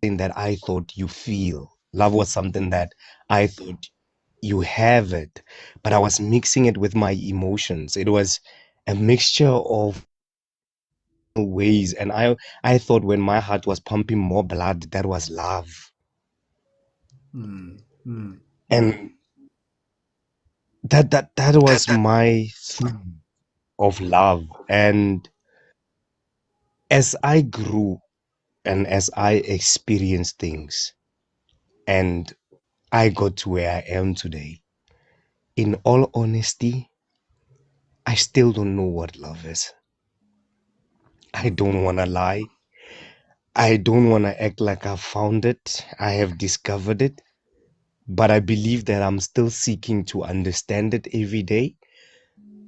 something that I thought you feel. Love was something that I thought you have it, but I was mixing it with my emotions. It was a mixture of ways, and I thought when my heart was pumping more blood, that was love. And that was my theme of love. And as I grew and as I experienced things and I got to where I am today, in all honesty, I still don't know what love is. I don't want to lie. I don't want to act like I've found it. I have discovered it. But I believe that I'm still seeking to understand it every day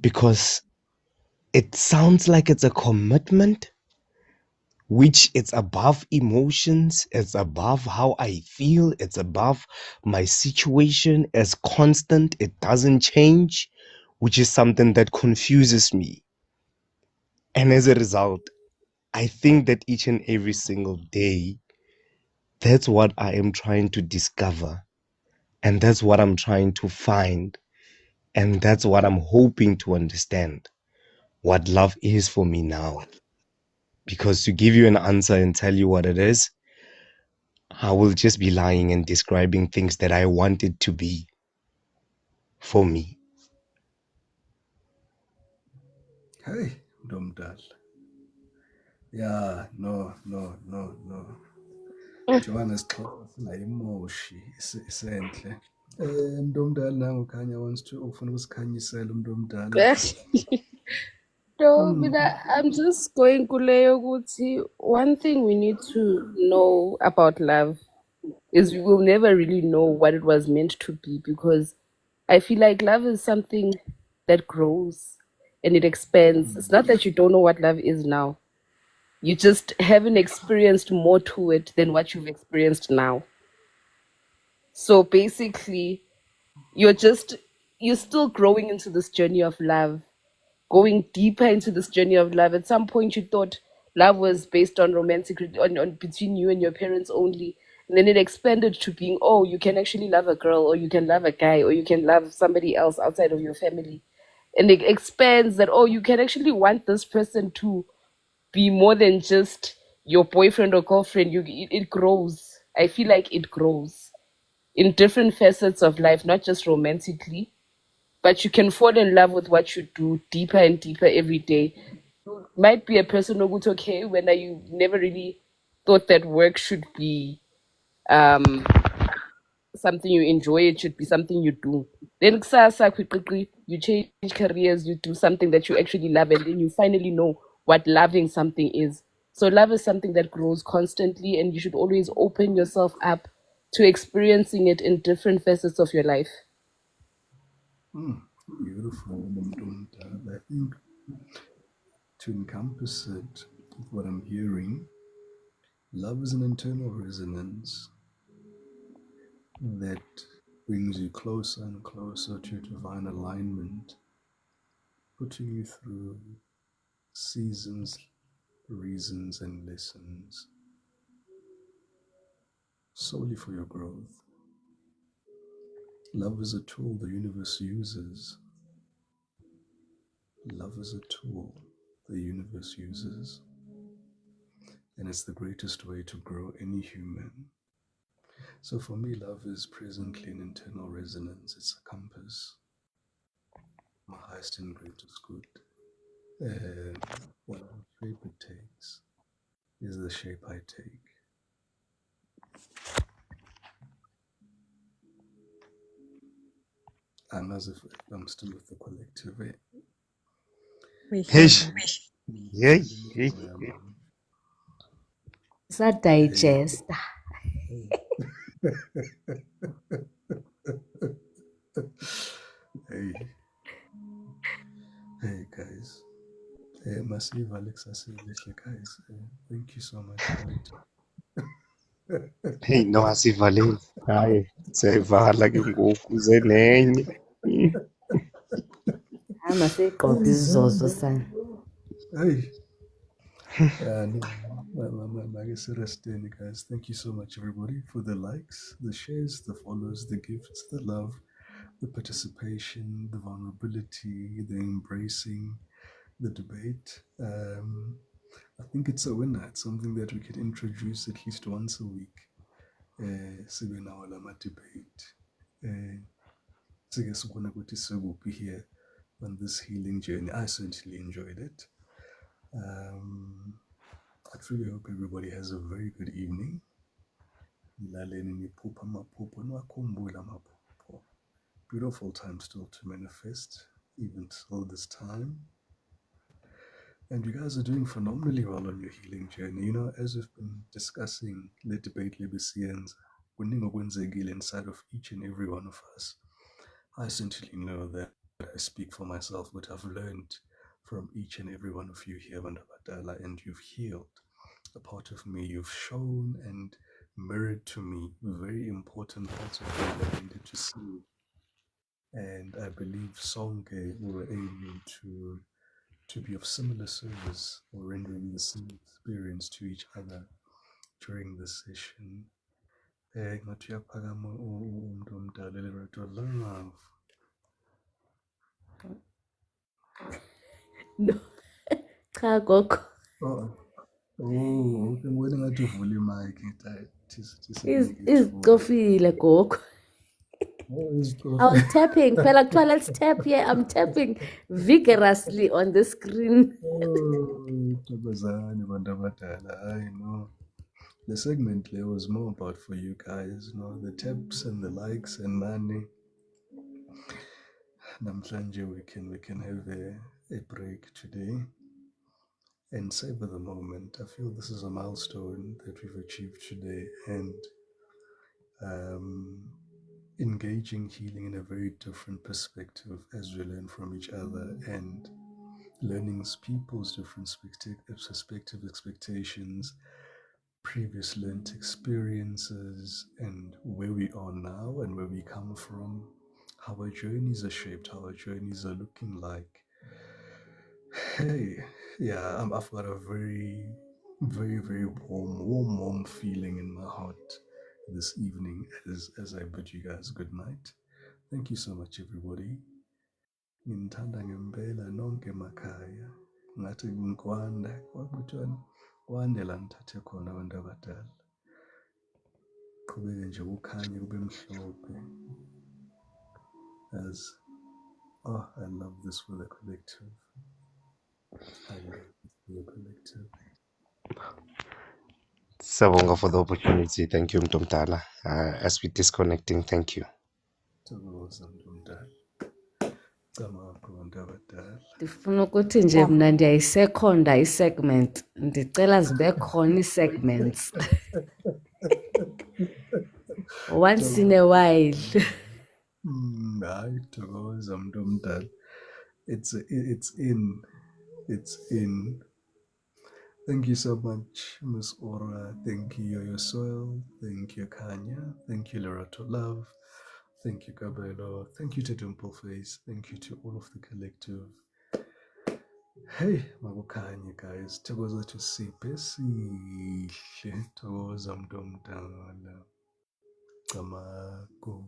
because it sounds like it's a commitment, which it's above emotions, it's above how I feel, it's above my situation, it's constant, it doesn't change, which is something that confuses me. And as a result, I think that each and every single day, that's what I am trying to discover. And that's what I'm trying to find. And that's what I'm hoping to understand. What love is for me now. Because to give you an answer and tell you what it is, I will just be lying and describing things that I want it to be for me. Hey, Domdal. Yeah, no. Joanna's close like emoshi isenhle. Mntomdala nangu khanya wants to ufuna ukusikhanyisela umntomdala. No, I'm just going kuleyo ukuthi one thing we need to know about love is we will never really know what it was meant to be, because I feel like love is something that grows and it expands. It's not that you don't know what love is now. You just haven't experienced more to it than what you've experienced now. So basically, you're still growing into this journey of love, going deeper into this journey of love. At some point, you thought love was based on on between you and your parents only, and then it expanded to being, oh, you can actually love a girl, or you can love a guy, or you can love somebody else outside of your family, and it expands that, oh, you can actually want this person to be more than just your boyfriend or girlfriend. It grows. I feel like it grows in different facets of life, not just romantically, but you can fall in love with what you do deeper and deeper every day. You might be a person who would okay when you never really thought that work should be um something you enjoy, it should be something you do. Then kusasa quickly you change careers, you do something that you actually love, and then you finally know what loving something is. So love is something that grows constantly, and you should always open yourself up to experiencing it in different facets of your life. Beautiful, Mntomdala. I think to encompass it, what I'm hearing, love is an internal resonance that brings you closer and closer to divine alignment, putting you through seasons, reasons, and lessons solely for your growth. Love is a tool the universe uses. Love is a tool the universe uses, and it's the greatest way to grow any human. So for me, love is presently an internal resonance. It's a compass, my highest and greatest good. And whatever shape it takes is the shape I take. I'm as if I'm still with the collective. Hish. Hey. It's not digest. Hey guys. Massive Alex, guys. Thank you so much for it. Hey, no asivale. Hayi, sevala ke ngoku zenenye. Amasigqoka izizozo sana. Hey. Guys. Thank you so much, everybody, for the likes, the shares, the follows, the gifts, the love, the participation, the vulnerability, the embracing, the debate. I think it's a winner. It's something that we could introduce at least once a week. Debate. Here on this healing journey. I certainly enjoyed it. I truly hope everybody has a very good evening. beautiful time still to manifest, even till this time. And you guys are doing phenomenally well on your healing journey. You know, as we've been discussing, the debate libisians, inside of each and every one of us. I essentially know that I speak for myself, but I've learned from each and every one of you here, Bandabatala, and you've healed a part of me. You've shown and mirrored to me very important parts of me that I needed to see. And I believe Songe were able to be of similar service or rendering the same experience to each other during this session. Ngathi uyaphakama umuntu omdala elerato love. No. Cha gogo. Oh, okay. Ngibona ngathi uvule imic Izicofile gogo. I was tapping. Phela kuthiwa let's tap here. I'm tapping vigorously on the screen. Thokozani bantu abadala. I know. The segment there was more about for you guys, the taps and the likes and money. Namhlanje we can have a break today and savor the moment. I feel this is a milestone that we've achieved today, and engaging healing in a very different perspective as we learn from each other and learning people's different perspective, expectations, previous learned experiences, and where we are now and where we come from, how our journeys are shaped, how our journeys are looking like. Hey, yeah, I've got a very, very, very warm feeling in my heart this evening as I bid you guys good night. Thank you so much, everybody. Ngimthanda ngempela nonke emakhaya. Ngathi ngikwanda kwakuthiwani kwande la ngithathe khona abantu abadala. Qhubeke nje kukhanye kube mhlophe. As I love this for the collective. I love this for the collective. Sabonga for the opportunity. Thank you, Mtomtala. As we're disconnecting, thank you. Ndifuna ukuthi nje mna ndiyayisekhonda i-segment. Ndicela zibe khona ii-segments. Once in a while. Hayi, thokoza mntu omdala. It's in. Thank you so much, Miss Ora. Thank you, Yo-Yo Soil. Thank you, Kanya. Thank you, Lerato Love. Thank you, Gabrielo. Thank you to Dimple Face. Thank you to all of the collective. Hey, Mabukanya, guys. Thokoza to siphe sihle. Thokoza mntu omdala. Camaco.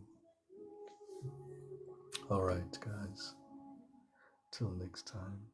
All right, guys. Till next time.